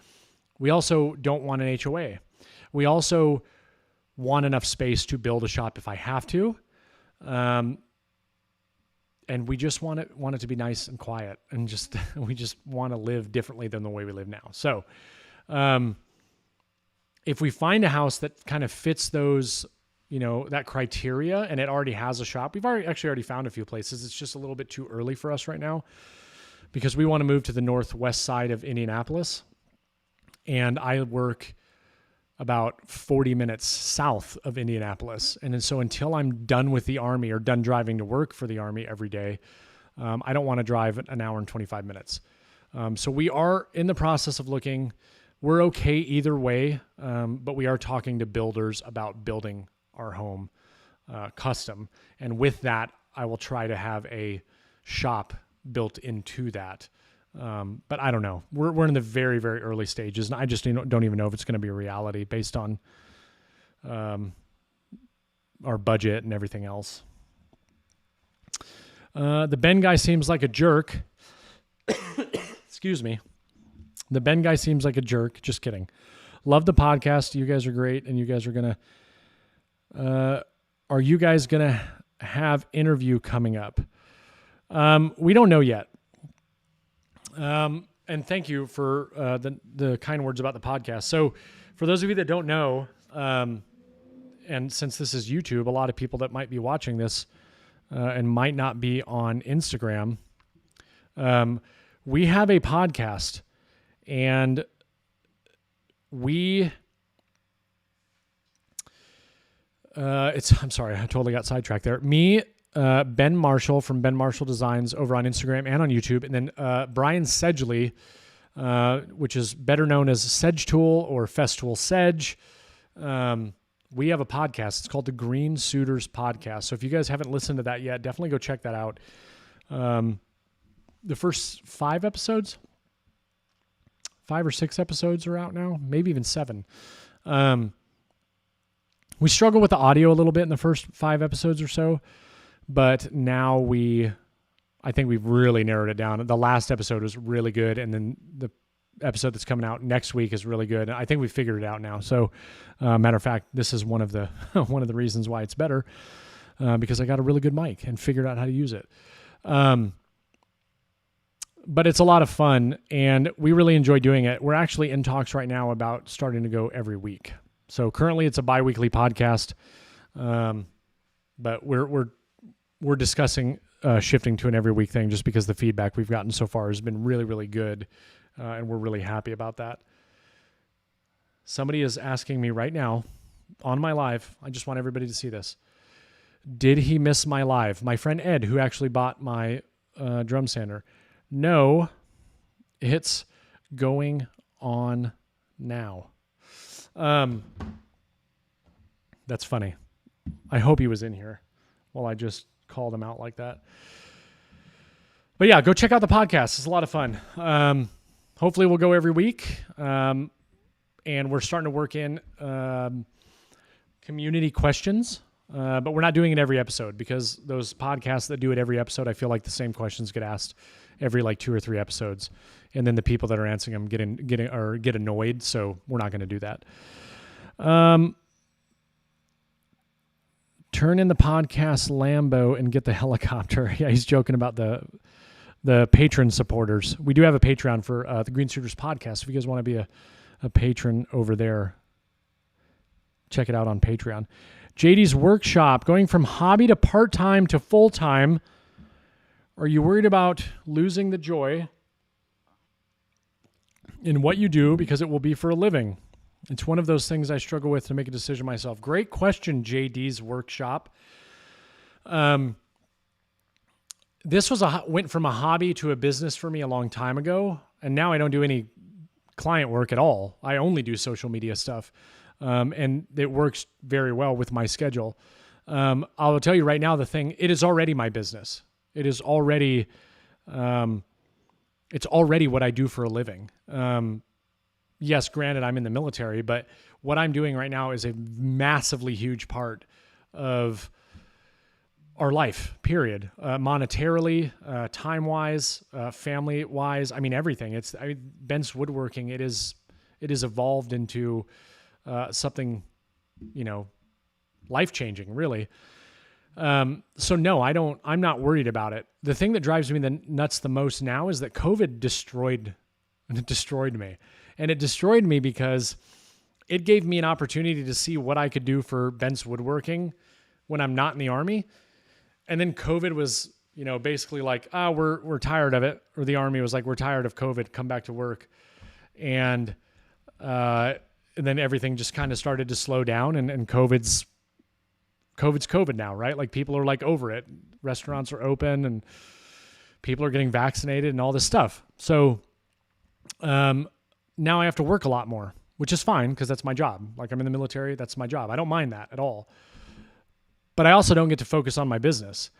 we also don't want an HOA. We also want enough space to build a shop if I have to. And we just want it to be nice and quiet, and we just want to live differently than the way we live now. So, if we find a house that kind of fits those, that criteria, and it already has a shop, we've already found a few places. It's just a little bit too early for us right now because we want to move to the northwest side of Indianapolis, and I work about 40 minutes south of Indianapolis. And so until I'm done with the Army or done driving to work for the Army every day, I don't want to drive an hour and 25 minutes. So we are in the process of looking. We're okay either way, but we are talking to builders about building our home custom. And with that, I will try to have a shop built into that. But I don't know. We're in the very, very early stages, and I just don't even know if it's going to be a reality based on our budget and everything else. The Ben guy seems like a jerk. Excuse me. The Ben guy seems like a jerk. Just kidding. Love the podcast. You guys are great, and you guys are going to... are you guys going to have interview coming up? We don't know yet. And thank you for the kind words about the podcast. So for those of you that don't know, and since this is YouTube, a lot of people that might be watching this and might not be on Instagram, we have a podcast, and I'm sorry, I totally got sidetracked there. Me, Ben Marshall from Ben Marshall Designs over on Instagram and on YouTube, and then Brian Sedgley, which is better known as Sedge Tool or Festool Sedge. We have a podcast. It's called the Green Suitors Podcast. So if you guys haven't listened to that yet, definitely go check that out. The first 5 or 6 episodes are out now, maybe even 7. We struggled with the audio a little bit in the first 5 episodes or so, but now I think we've really narrowed it down. The last episode was really good, and then the episode that's coming out next week is really good. I think we figured it out now. So, matter of fact, this is one of the one of the reasons why it's better, because I got a really good mic and figured out how to use it. But it's a lot of fun, and we really enjoy doing it. We're actually in talks right now about starting to go every week. So currently it's a bi-weekly podcast, but we're discussing shifting to an every week thing just because the feedback we've gotten so far has been really, really good, and we're really happy about that. Somebody is asking me right now on my live, I just want everybody to see this. Did he miss my live? My friend Ed, who actually bought my drum sander. No, it's going on now. That's funny. I hope he was in here while I just called him out like that. But yeah, go check out the podcast. It's a lot of fun. Hopefully we'll go every week. And we're starting to work in community questions. But we're not doing it every episode because those podcasts that do it every episode, I feel like the same questions get asked every 2 or 3 episodes. And then the people that are answering them get annoyed. So we're not going to do that. Turn in the podcast Lambo and get the helicopter. Yeah, he's joking about the patron supporters. We do have a Patreon for the Green Suitors podcast. If you guys want to be a patron over there, check it out on Patreon. JD's workshop, going from hobby to part-time to full-time. Are you worried about losing the joy? in what you do because it will be for a living. It's one of those things I struggle with to make a decision myself. Great question, JD's Workshop. This went from a hobby to a business for me a long time ago, and now I don't do any client work at all. I only do social media stuff, and it works very well with my schedule. I'll tell you right now, it is already my business. It is already, it's already what I do for a living. Yes, granted, I'm in the military, but what I'm doing right now is a massively huge part of our life, period. Monetarily, time-wise, family-wise, I mean, everything. Bent's Woodworking, it is evolved into something, life-changing, really. So no, I'm not worried about it. The thing that drives me nuts the most now is that COVID destroyed me. And it destroyed me because it gave me an opportunity to see what I could do for Bent's Woodworking when I'm not in the Army. And then COVID was, basically like, we're tired of it. Or the Army was like, we're tired of COVID, come back to work. And then everything just kind of started to slow down, and COVID's COVID now, right? Like, people are like over it. Restaurants are open and people are getting vaccinated and all this stuff. So now I have to work a lot more, which is fine because that's my job. Like, I'm in the military, that's my job. I don't mind that at all. But I also don't get to focus on my business.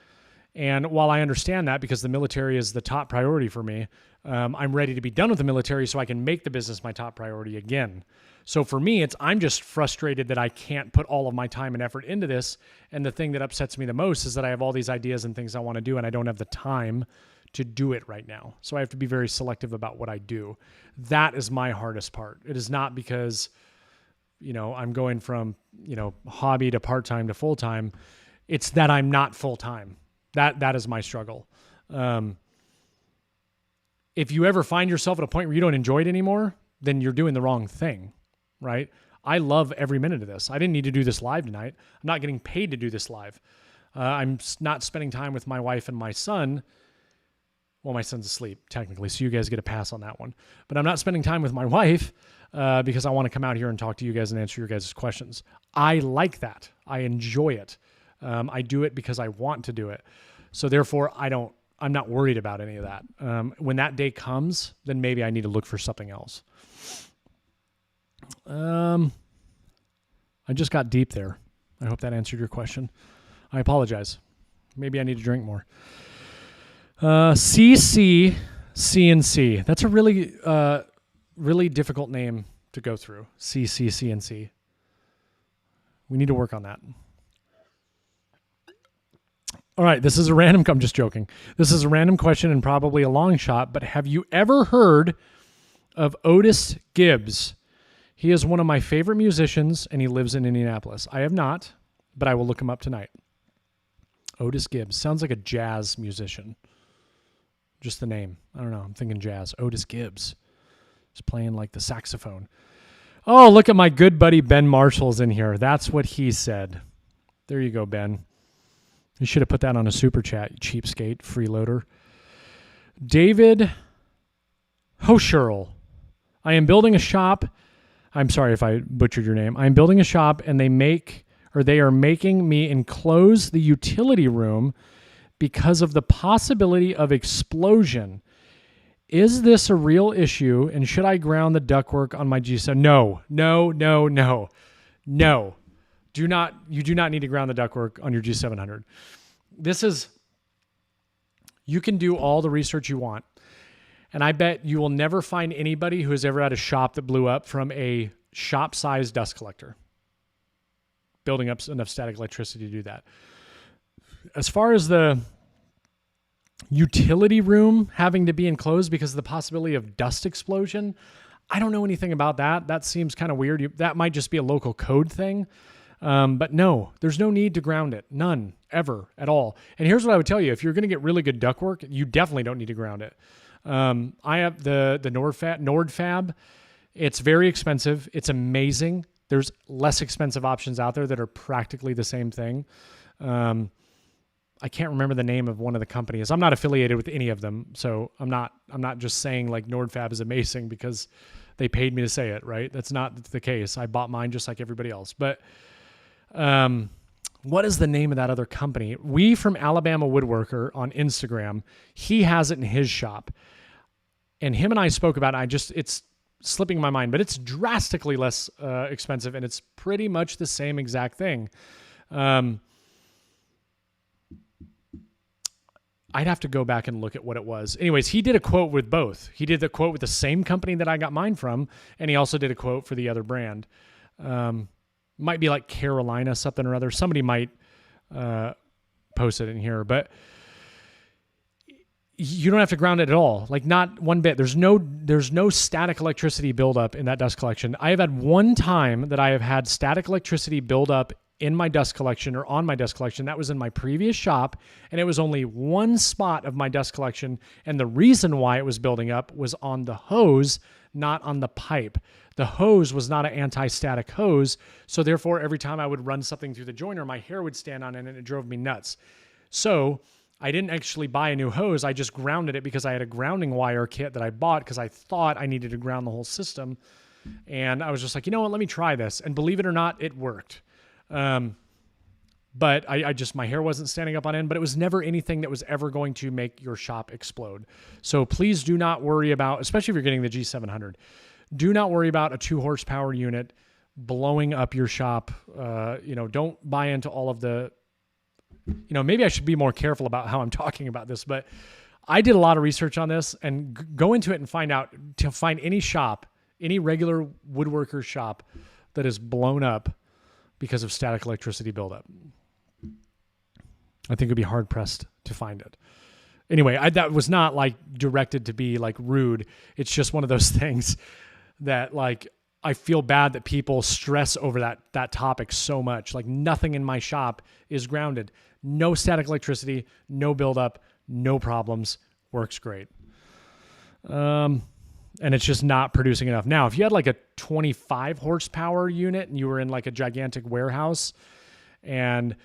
And while I understand that because the military is the top priority for me, I'm ready to be done with the military so I can make the business my top priority again. So for me, I'm just frustrated that I can't put all of my time and effort into this. And the thing that upsets me the most is that I have all these ideas and things I want to do, and I don't have the time to do it right now. So I have to be very selective about what I do. That is my hardest part. It is not because, I'm going from, hobby to part-time to full-time. It's that I'm not full-time. That is my struggle. If you ever find yourself at a point where you don't enjoy it anymore, then you're doing the wrong thing, right? I love every minute of this. I didn't need to do this live tonight. I'm not getting paid to do this live. I'm not spending time with my wife and my son. Well, my son's asleep, technically, so you guys get a pass on that one. But I'm not spending time with my wife because I want to come out here and talk to you guys and answer your guys' questions. I like that. I enjoy it. I do it because I want to do it. So therefore, I'm not worried about any of that. When that day comes, then maybe I need to look for something else. I just got deep there. I hope that answered your question. I apologize. Maybe I need to drink more. CC CNC. That's a really, really difficult name to go through. CC CNC. We need to work on that. All right, this is a random, I'm just joking. This is a random question and probably a long shot, but have you ever heard of Otis Gibbs? He is one of my favorite musicians and he lives in Indianapolis. I have not, but I will look him up tonight. Otis Gibbs. Sounds like a jazz musician. Just the name. I don't know. I'm thinking jazz. Otis Gibbs. He's playing like the saxophone. Oh, look at my good buddy Ben Marshall's in here. That's what he said. There you go, Ben. You should have put that on a super chat, you cheapskate, freeloader. David Hoscherl. I am building a shop. I'm sorry if I butchered your name. I am building a shop and they are making me enclose the utility room because of the possibility of explosion. Is this a real issue and should I ground the ductwork on my G7? No. You do not need to ground the ductwork on your G700. You can do all the research you want. And I bet you will never find anybody who has ever had a shop that blew up from a shop-sized dust collector, building up enough static electricity to do that. As far as the utility room having to be enclosed because of the possibility of dust explosion, I don't know anything about that. That seems kind of weird. That might just be a local code thing. But no, there's no need to ground it. None, ever, at all. And here's what I would tell you. If you're going to get really good ductwork, you definitely don't need to ground it. I have the Nordfab. It's very expensive. It's amazing. There's less expensive options out there that are practically the same thing. I can't remember the name of one of the companies. I'm not affiliated with any of them, so I'm not just saying like NordFab is amazing because they paid me to say it, right? That's not the case. I bought mine just like everybody else. But what is the name of that other company? We from Alabama Woodworker on Instagram, he has it in his shop. And him and I spoke about it. It's slipping my mind, but it's drastically less expensive, and it's pretty much the same exact thing. I'd have to go back and look at what it was. Anyways, he did a quote with both. He did the quote with the same company that I got mine from, and he also did a quote for the other brand. Might be like Carolina something or other. Somebody might post it in here, but you don't have to ground it at all. Like not one bit. There's no static electricity buildup in that dust collection. I have had one time that I have had static electricity build up in my dust collection or on my dust collection. That was in my previous shop, and it was only one spot of my dust collection. And the reason why it was building up was on the hose, not on the pipe. The hose was not an anti-static hose, so therefore every time I would run something through the joiner, my hair would stand on it, and it drove me nuts. So I didn't actually buy a new hose. I just grounded it because I had a grounding wire kit that I bought because I thought I needed to ground the whole system. And I was just like, you know what, let me try this. And believe it or not, it worked. But my hair wasn't standing up on end, but it was never anything that was ever going to make your shop explode. So please do not worry about, especially if you're getting the G700, do not worry about a 2 horsepower unit blowing up your shop. Don't buy into all of the, maybe I should be more careful about how I'm talking about this, but I did a lot of research on this and go into it and find any shop, any regular woodworker shop that is blown up because of static electricity buildup. I think it'd be hard pressed to find it. Anyway, that was not like directed to be like rude. It's just one of those things that like, I feel bad that people stress over that topic so much. Like nothing in my shop is grounded. No static electricity, no buildup, no problems. Works great. And it's just not producing enough. Now, if you had like a 25 horsepower unit and you were in like a gigantic warehouse and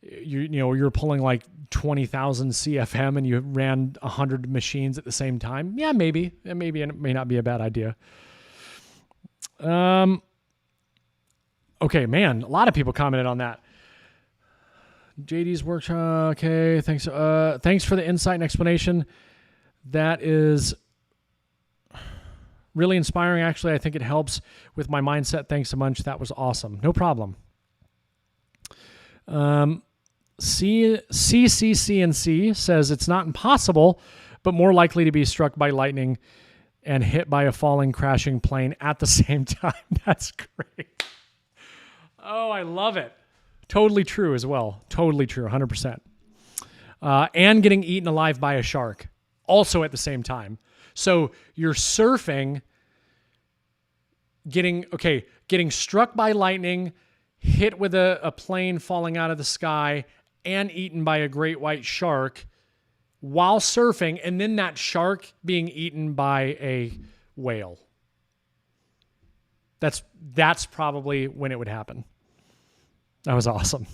you're pulling like 20,000 CFM and you ran 100 machines at the same time, yeah, maybe it may not be a bad idea. Okay, man, a lot of people commented on that. JD's workshop. Okay, thanks. Thanks for the insight and explanation. That is really inspiring. Actually, I think it helps with my mindset. Thanks a bunch. That was awesome. No problem. CCCNC says it's not impossible, but more likely to be struck by lightning and hit by a falling, crashing plane at the same time. That's great. Oh, I love it. Totally true as well. Totally true. 100%. And getting eaten alive by a shark also at the same time. So you're surfing, getting struck by lightning, hit with a plane falling out of the sky, and eaten by a great white shark while surfing, and then that shark being eaten by a whale. That's probably when it would happen. That was awesome.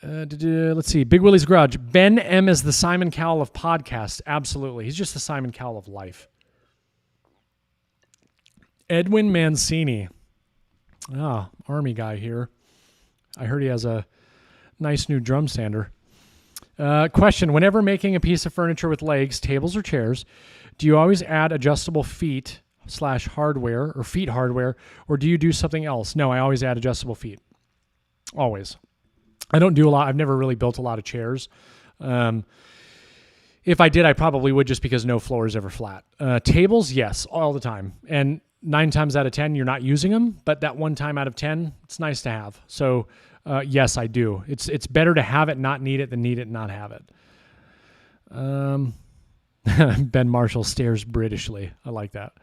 Let's see. Big Willie's Garage. Ben M is the Simon Cowell of podcasts. Absolutely. He's just the Simon Cowell of life. Edwin Mancini. Army guy here. I heard he has a nice new drum sander. Question. Whenever making a piece of furniture with legs, tables or chairs, do you always add adjustable feet /hardware or feet hardware, or do you do something else? No, I always add adjustable feet. Always. I don't do a lot. I've never really built a lot of chairs. If I did, I probably would, just because no floor is ever flat. Tables, yes, all the time. And 9 times out of 10, you're not using them, but that 1 time out of 10, it's nice to have. So yes, I do. It's better to have it, not need it, than need it, not have it. Ben Marshall stares Britishly. I like that.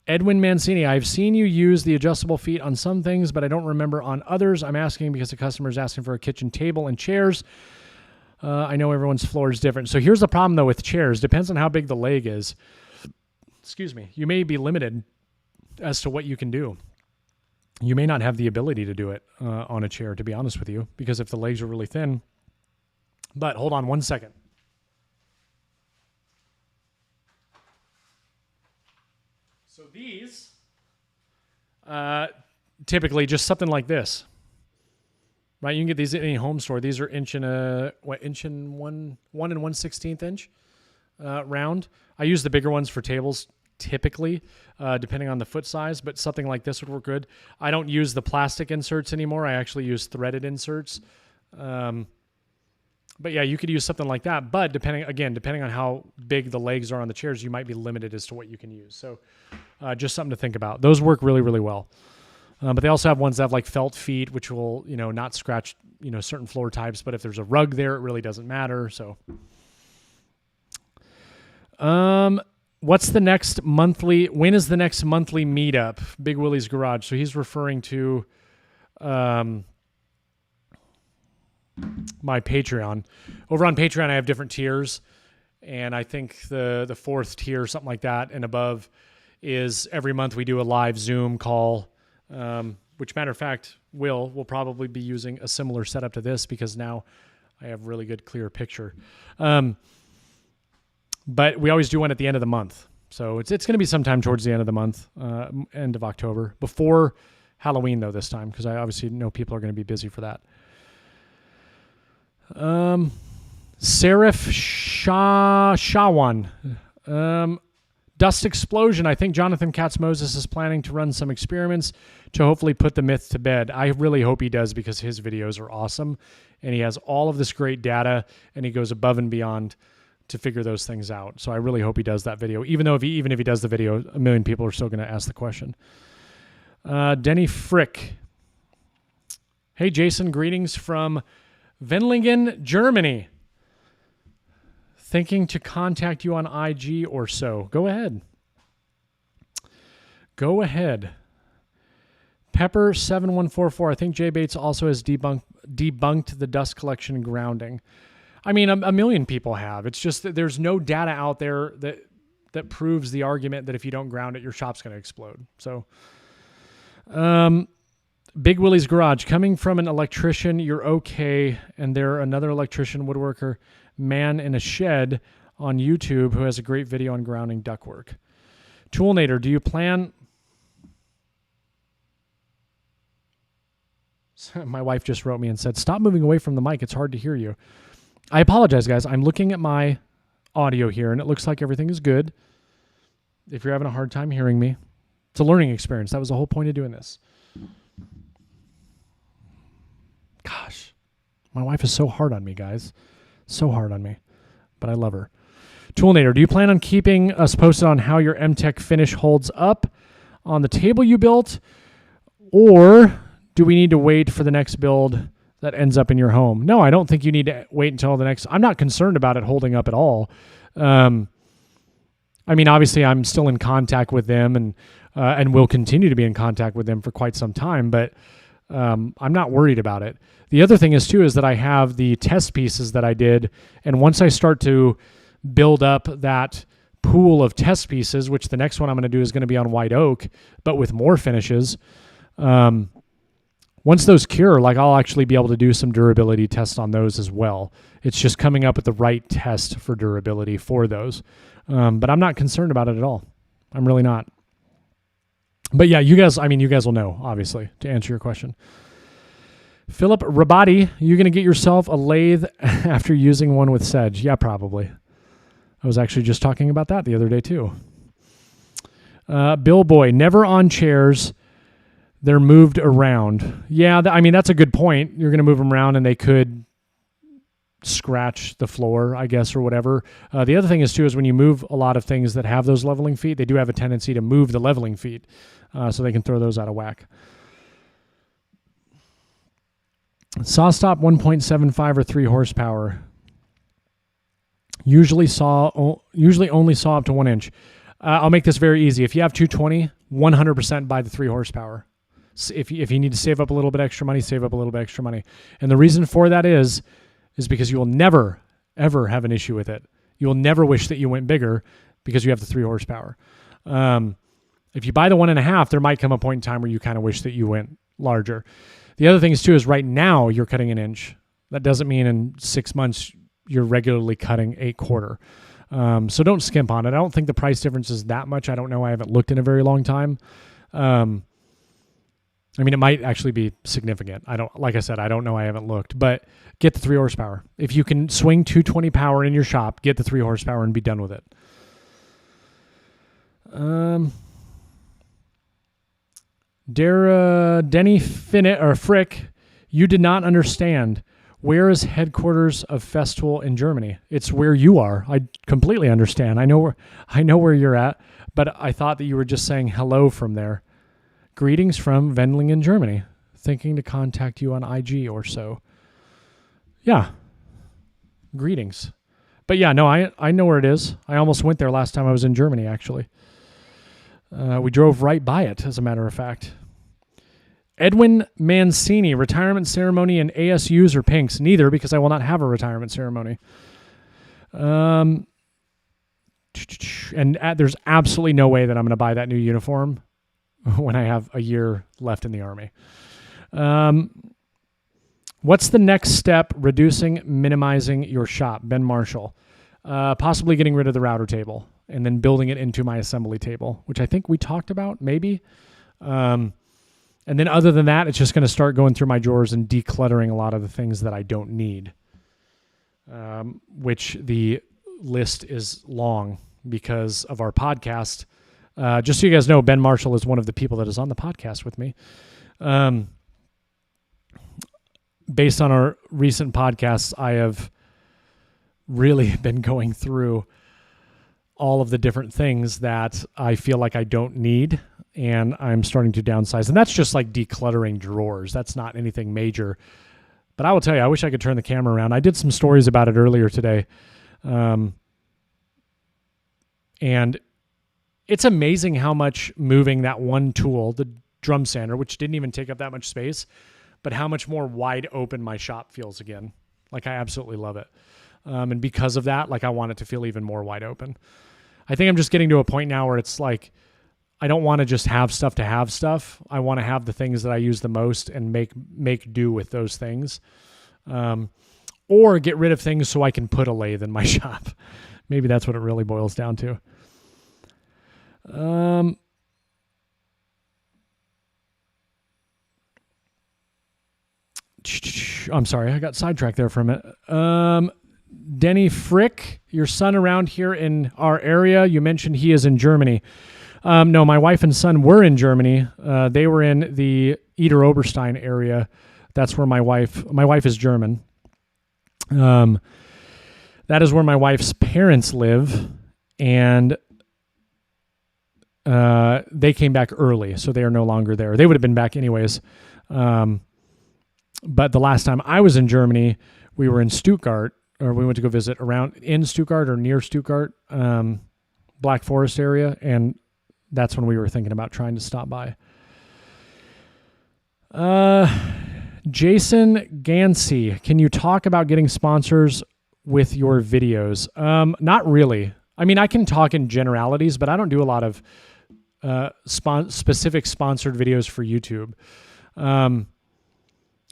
Edwin Mancini, I've seen you use the adjustable feet on some things, but I don't remember on others. I'm asking because the customer is asking for a kitchen table and chairs. I know everyone's floor is different. So here's the problem, though, with chairs. Depends on how big the leg is. Excuse me. You may be limited as to what you can do. you may not have the ability to do it on a chair, to be honest with you, because if the legs are really thin. But hold on one second. So these, typically just something like this, right? You can get these at any home store. These are inch and 1/16 inch round. I use the bigger ones for tables typically, depending on the foot size, but something like this would work good. I don't use the plastic inserts anymore. I actually use threaded inserts. But yeah, you could use something like that. But depending on how big the legs are on the chairs, you might be limited as to what you can use. So just something to think about. Those work really, really well. But they also have ones that have like felt feet, which will, not scratch, certain floor types. But if there's a rug there, it really doesn't matter. So, what's the next monthly? When is the next monthly meetup? Big Willie's Garage. So he's referring to my Patreon. Over on Patreon, I have different tiers, and I think the fourth tier, something like that, and above, is every month we do a live Zoom call. Which, matter of fact, we'll probably be using a similar setup to this because now I have really good clear picture. But we always do one at the end of the month, so it's going to be sometime towards the end of the month, end of October, before Halloween though this time, because I obviously know people are going to be busy for that. Serif Shawan. Dust explosion. I think Jonathan Katz-Moses is planning to run some experiments to hopefully put the myth to bed. I really hope he does because his videos are awesome and he has all of this great data and he goes above and beyond to figure those things out. So I really hope he does that video. Even if he does the video, a million people are still going to ask the question. Denny Frick. Hey, Jason, greetings from Venlingen, Germany. Thinking to contact you on IG or so. Go ahead. Pepper7144. I think Jay Bates also has debunked the dust collection grounding. I mean, a million people have. It's just that there's no data out there that proves the argument that if you don't ground it, your shop's going to explode. So, Big Willie's Garage. Coming from an electrician, you're okay. And they're another electrician, woodworker, man in a shed on YouTube who has a great video on grounding ductwork. Toolnator, do you plan... My wife just wrote me and said, stop moving away from the mic. It's hard to hear you. I apologize, guys. I'm looking at my audio here, and it looks like everything is good. If you're having a hard time hearing me, it's a learning experience. That was the whole point of doing this. Gosh, my wife is so hard on me, guys. So hard on me, but I love her. Toolnator, do you plan on keeping us posted on how your MTech finish holds up on the table you built, or do we need to wait for the next build that ends up in your home? No, I don't think you need to wait until the next. I'm not concerned about it holding up at all. I mean, obviously, I'm still in contact with them, and will continue to be in contact with them for quite some time, but I'm not worried about it. The other thing is that I have the test pieces that I did, and once I start to build up that pool of test pieces, which the next one I'm going to do is going to be on white oak, but with more finishes, once those cure, I'll actually be able to do some durability tests on those as well. It's just coming up with the right test for durability for those. But I'm not concerned about it at all. I'm really not. But yeah, you guys will know, obviously, to answer your question. Philip Rabati, you going to get yourself a lathe after using one with sedge? Yeah, probably. I was actually just talking about that the other day too. Bill Boy, never on chairs. They're moved around. Yeah, that's a good point. You're going to move them around and they could scratch the floor, I guess, or whatever. The other thing is when you move a lot of things that have those leveling feet, they do have a tendency to move the leveling feet, so they can throw those out of whack. Saw stop 1.75 or 3 horsepower. Usually only saw up to 1 inch. I'll make this very easy. If you have 220, 100% buy the 3 horsepower. If you need to save up a little bit extra money, save up a little bit extra money. And the reason for that is because you will never, ever have an issue with it. You will never wish that you went bigger because you have the 3 horsepower. And If you buy the 1.5, there might come a point in time where you kind of wish that you went larger. The other thing is too, is right now you're cutting an inch. That doesn't mean in 6 months you're regularly cutting 1/4. So don't skimp on it. I don't think the price difference is that much. I don't know. I haven't looked in a very long time. I mean, it might actually be significant. Like I said, I don't know. I haven't looked, but get the 3 horsepower. If you can swing 220 power in your shop, get the 3 horsepower and be done with it. Denny Frick, you did not understand. Where is headquarters of Festool in Germany? It's where you are. I completely understand. I know where you're at, but I thought that you were just saying hello from there. Greetings from Wendlingen, Germany. Thinking to contact you on IG or so. Yeah. Greetings. But yeah, no, I know where it is. I almost went there last time I was in Germany, actually. We drove right by it, as a matter of fact. Edwin Mancini, retirement ceremony and ASUs or pinks? Neither, because I will not have a retirement ceremony. And there's absolutely no way that I'm going to buy that new uniform when I have a year left in the Army. What's the next step reducing, minimizing your shop? Ben Marshall. Possibly getting rid of the router table and then building it into my assembly table, which I think we talked about, maybe. And then other than that, it's just going to start going through my drawers and decluttering a lot of the things that I don't need, which the list is long because of our podcast. Just so you guys know, Ben Marshall is one of the people that is on the podcast with me. Based on our recent podcasts, I have really been going through all of the different things that I feel like I don't need, and I'm starting to downsize. And that's just like decluttering drawers. That's not anything major. But I will tell you, I wish I could turn the camera around. I did some stories about it earlier today. And it's amazing how much moving that one tool, the drum sander, which didn't even take up that much space, but how much more wide open my shop feels again. Like, I absolutely love it. And because of that, like, I want it to feel even more wide open. I think I'm just getting to a point now where it's like, I don't want to just have stuff to have stuff. I want to have the things that I use the most and make do with those things. Or get rid of things so I can put a lathe in my shop. Maybe that's what it really boils down to. I'm sorry, I got sidetracked there for a minute. Denny Frick, your son around here in our area, you mentioned he is in Germany. No, my wife and son were in Germany. They were in the Eder Oberstein area. That's where my wife is German. That is where my wife's parents live, and they came back early, so they are no longer there. They would have been back anyways. But the last time I was in Germany, we were in Stuttgart, or we went to go visit around in Stuttgart or near Stuttgart, Black Forest area, and that's when we were thinking about trying to stop by. Jason Gansey, can you talk about getting sponsors with your videos? Not really. I mean, I can talk in generalities, but I don't do a lot of specific sponsored videos for YouTube.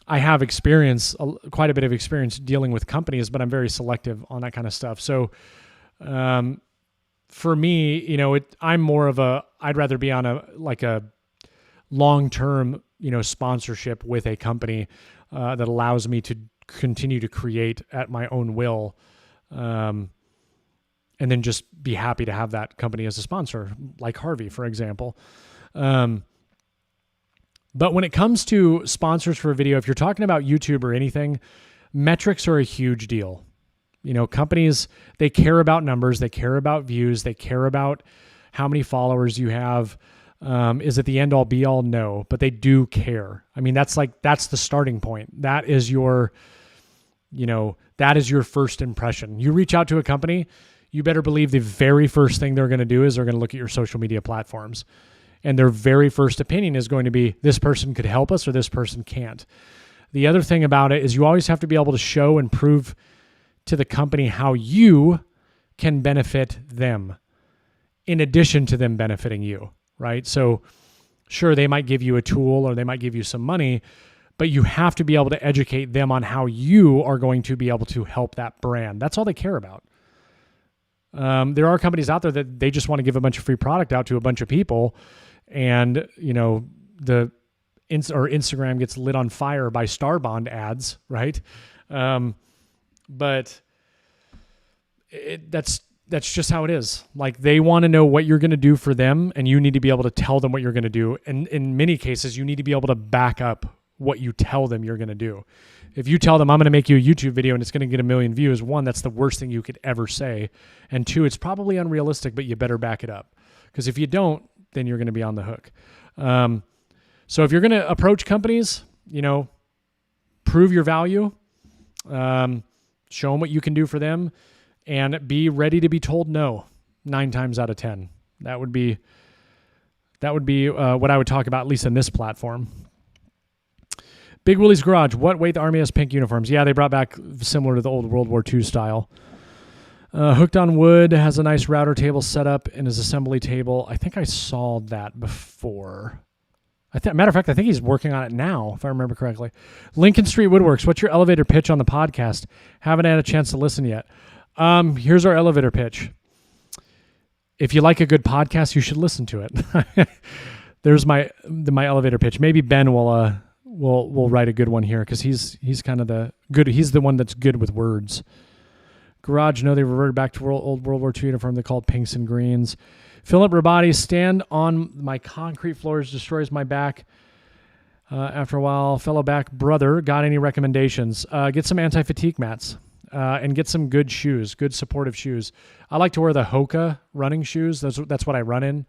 I have quite a bit of experience dealing with companies, but I'm very selective on that kind of stuff. So, for me, I'm more of I'd rather be on a long-term, sponsorship with a company, that allows me to continue to create at my own will. And then just be happy to have that company as a sponsor, like Harvey, for example. But when it comes to sponsors for a video, if you're talking about YouTube or anything, metrics are a huge deal. Companies, they care about numbers, they care about views, they care about how many followers you have. Is it the end all be all? No, but they do care. I mean, that's the starting point. That is your first impression. You reach out to a company, you better believe the very first thing they're going to do is they're going to look at your social media platforms. And their very first opinion is going to be, this person could help us or this person can't. The other thing about it is you always have to be able to show and prove to the company how you can benefit them in addition to them benefiting you, right? So sure, they might give you a tool or they might give you some money, but you have to be able to educate them on how you are going to be able to help that brand. That's all they care about. There are companies out there that they just want to give a bunch of free product out to a bunch of people, and Instagram gets lit on fire by Star Bond ads, right? But that's just how it is. Like, they want to know what you're going to do for them, and you need to be able to tell them what you're going to do. And in many cases, you need to be able to back up what you tell them you're going to do. If you tell them, I'm going to make you a YouTube video and it's going to get 1 million views, one, that's the worst thing you could ever say. And two, it's probably unrealistic, but you better back it up. Because if you don't, then you're going to be on the hook. So if you're going to approach companies, prove your value, show them what you can do for them, and be ready to be told no 9 times out of 10. That would be what I would talk about, at least in this platform. Big Willie's Garage. What weight the Army has pink uniforms? Yeah, they brought back similar to the old World War II style. Hooked on Wood has a nice router table set up in his assembly table. I think I saw that before. Matter of fact, I think he's working on it now, if I remember correctly. Lincoln Street Woodworks. What's your elevator pitch on the podcast? Haven't had a chance to listen yet. Here's our elevator pitch. If you like a good podcast, you should listen to it. There's my elevator pitch. Maybe Ben will write a good one here, because he's kind of he's the one that's good with words. Garage, no, they reverted back to old World War II uniform. They called pinks and greens. Philip Rabati, stand on my concrete floors, destroys my back. After a while, fellow back brother, got any recommendations? Get some anti-fatigue mats and get some good shoes, good supportive shoes. I like to wear the Hoka running shoes. That's what I run in.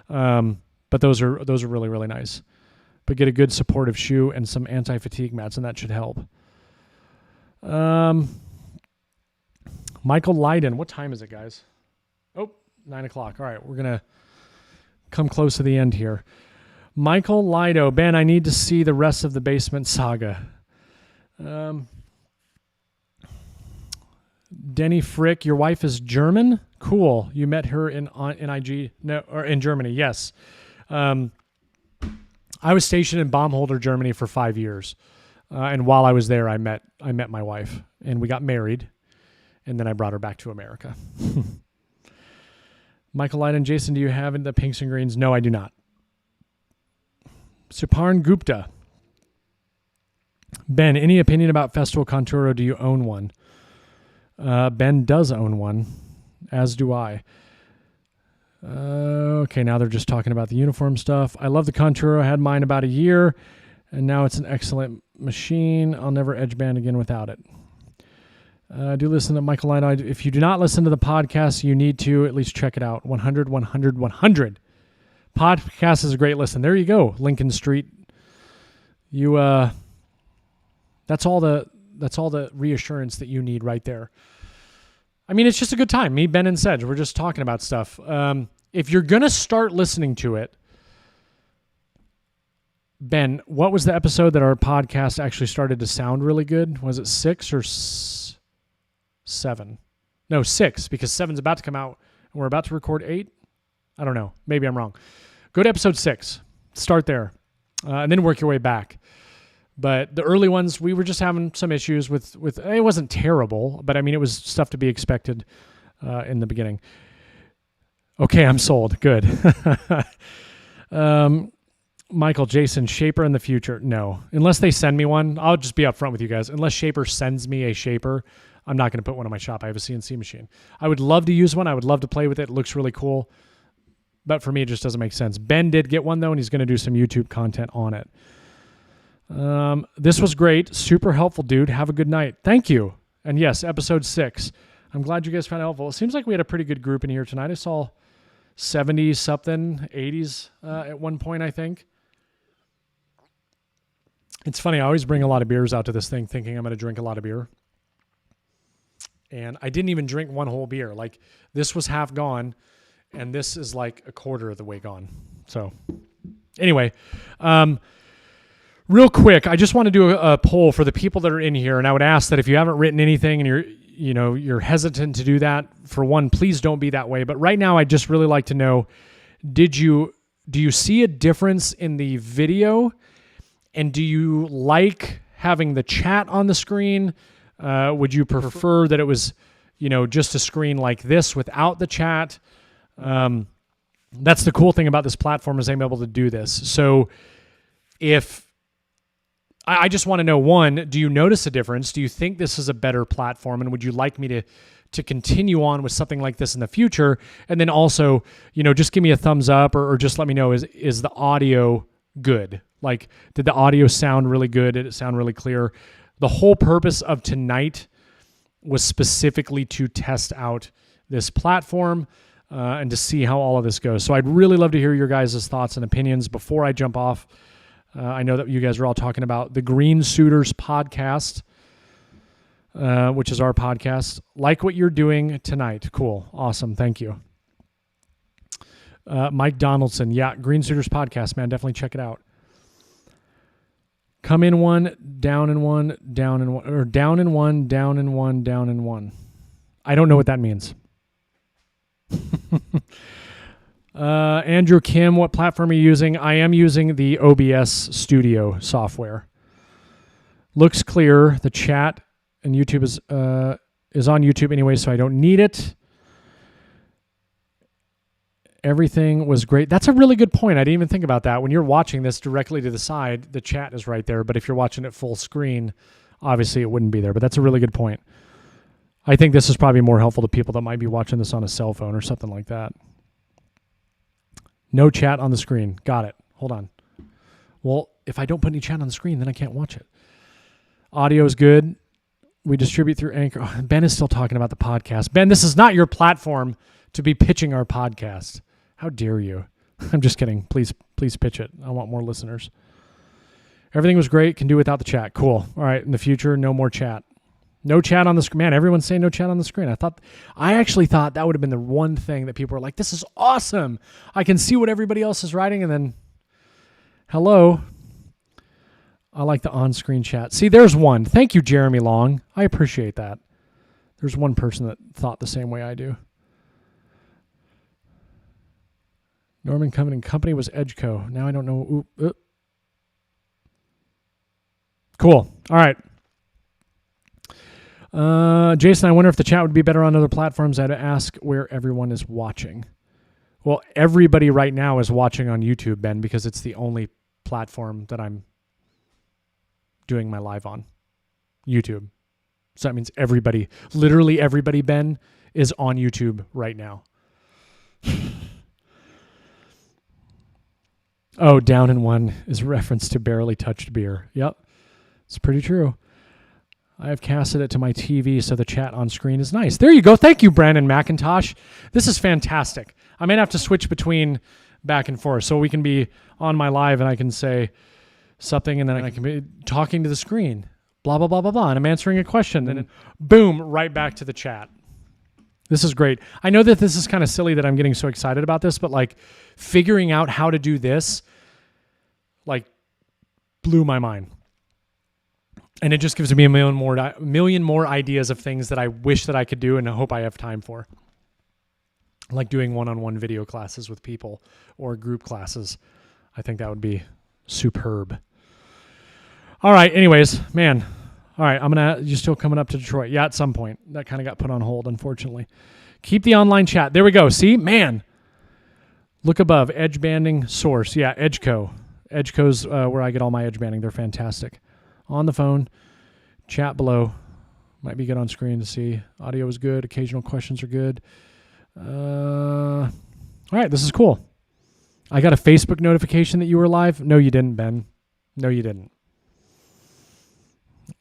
But those are really, really nice. But get a good supportive shoe and some anti-fatigue mats, and that should help. Michael Leiden. What time is it, guys? 9 o'clock. All right, we're going to come close to the end here. Michael Lido. Ben, I need to see the rest of the Basement Saga. Denny Frick, your wife is German? Cool. You met her in Germany. Yes. I was stationed in Baumholder, Germany for 5 years. And while I was there, I met my wife, and we got married, and then I brought her back to America. Michael Light and Jason, do you have the pinks and greens? No, I do not. Suparn Gupta. Ben, any opinion about Festival Conturo? Do you own one? Ben does own one, as do I. Okay, now they're just talking about the uniform stuff. I love the Conturo. I had mine about a year, and now it's an excellent machine. I'll never edge band again without it. Do listen to Michael Light. If you do not listen to the podcast, you need to at least check it out. 100, 100, 100. Podcast is a great listen. There you go, Lincoln Street. That's all the reassurance that you need right there. I mean, it's just a good time. Me, Ben, and Sedge, we're just talking about stuff. If you're going to start listening to it, Ben, what was the episode that our podcast actually started to sound really good? Was it 6 or 7? No, 6, because 7's about to come out, and we're about to record 8. I don't know. Maybe I'm wrong. Go to episode 6. Start there, and then work your way back. But the early ones, we were just having some issues with it wasn't terrible, but I mean, it was stuff to be expected in the beginning. Okay, I'm sold. Good. Michael, Jason, Shaper in the future? No. Unless they send me one, I'll just be upfront with you guys. Unless Shaper sends me a Shaper, I'm not going to put one in my shop. I have a CNC machine. I would love to use one. I would love to play with it. It looks really cool. But for me, it just doesn't make sense. Ben did get one, though, and he's going to do some YouTube content on it. This was great. Super helpful, dude. Have a good night. Thank you. And yes, episode 6. I'm glad you guys found it helpful. It seems like we had a pretty good group in here tonight. I saw 70s something, 80s at one point, I think. It's funny. I always bring a lot of beers out to this thing thinking I'm going to drink a lot of beer. And I didn't even drink one whole beer. Like, this was half gone, and this is like a quarter of the way gone. So anyway, real quick, I just want to do a poll for the people that are in here, and I would ask that if you haven't written anything and you're hesitant to do that, for one, please don't be that way. But right now, I'd just really like to know, did you you see a difference in the video? And do you like having the chat on the screen? Would you prefer that it was, just a screen like this without the chat? That's the cool thing about this platform is I'm able to do this. So if I just want to know, one, do you notice a difference? Do you think this is a better platform? And would you like me to continue on with something like this in the future? And then also, just give me a thumbs up or just let me know, is the audio good? Like, did the audio sound really good? Did it sound really clear? The whole purpose of tonight was specifically to test out this platform and to see how all of this goes. So I'd really love to hear your guys' thoughts and opinions before I jump off. I know that you guys are all talking about the Green Suiters podcast, which is our podcast. Like what you're doing tonight. Cool. Awesome. Thank you. Mike Donaldson. Yeah, Green Suiters podcast, man. Definitely check it out. Come in one, down in one, down in one, or down in one, down in one, down in one. I don't know what that means. Andrew Kim, what platform are you using? I am using the OBS Studio software. Looks clear. The chat and YouTube is on YouTube anyway, so I don't need it. Everything was great. That's a really good point. I didn't even think about that. When you're watching this directly to the side, the chat is right there. But if you're watching it full screen, obviously it wouldn't be there. But that's a really good point. I think this is probably more helpful to people that might be watching this on a cell phone or something like that. No chat on the screen. Got it. Hold on. Well, if I don't put any chat on the screen, then I can't watch it. Audio is good. We distribute through Anchor. Oh, Ben is still talking about the podcast. Ben, this is not your platform to be pitching our podcast. How dare you? I'm just kidding. Please pitch it. I want more listeners. Everything was great. Can do without the chat. Cool. All right. In the future, no more chat. No chat on the screen. Man, everyone's saying no chat on the screen. I actually thought that would have been the one thing that people were like, this is awesome. I can see what everybody else is writing. And then, hello. I like the on-screen chat. See, there's one. Thank you, Jeremy Long. I appreciate that. There's one person that thought the same way I do. Norman Company was Edgeco. Now I don't know. Cool. All right. Jason, I wonder if the chat would be better on other platforms. I had to ask where everyone is watching. Well, everybody right now is watching on YouTube, Ben, because it's the only platform that I'm doing my live on. YouTube. So that means everybody, literally everybody, Ben, is on YouTube right now. Oh, down in one is reference to barely touched beer. Yep. It's pretty true. I have casted it to my TV so the chat on screen is nice. There you go. Thank you, Brandon McIntosh. This is fantastic. I might have to switch between back and forth so we can be on my live and I can say something and then I can be talking to the screen. Blah, blah, blah, blah, blah. And I'm answering a question. And then boom, right back to the chat. This is great. I know that this is kind of silly that I'm getting so excited about this, but like figuring out how to do this like blew my mind. And it just gives me a million more ideas of things that I wish that I could do and I hope I have time for. Like doing one-on-one video classes with people or group classes. I think that would be superb. All right. Anyways, man. All right. You're still coming up to Detroit. Yeah, at some point. That kind of got put on hold, unfortunately. Keep the online chat. There we go. See? Man. Look above. Edge banding source. Yeah, Edgeco. Edgeco's where I get all my edge banding. They're fantastic. On the phone. Chat below. Might be good on screen to see. Audio is good. Occasional questions are good. All right. This is cool. I got a Facebook notification that you were live. No, you didn't, Ben. No, you didn't.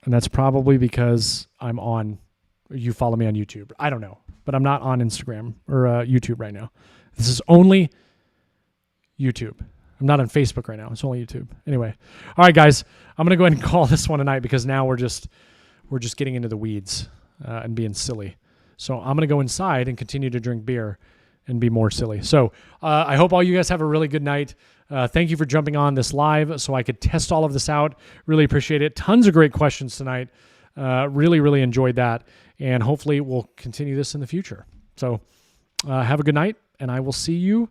And that's probably because you follow me on YouTube. I don't know, but I'm not on Instagram or YouTube right now. This is only YouTube. I'm not on Facebook right now. It's only YouTube. Anyway. All right, guys, I'm going to go ahead and call this one tonight because now we're just getting into the weeds and being silly. So I'm going to go inside and continue to drink beer and be more silly. So I hope all you guys have a really good night. Thank you for jumping on this live so I could test all of this out. Really appreciate it. Tons of great questions tonight. Really, really enjoyed that. And hopefully we'll continue this in the future. So have a good night, and I will see you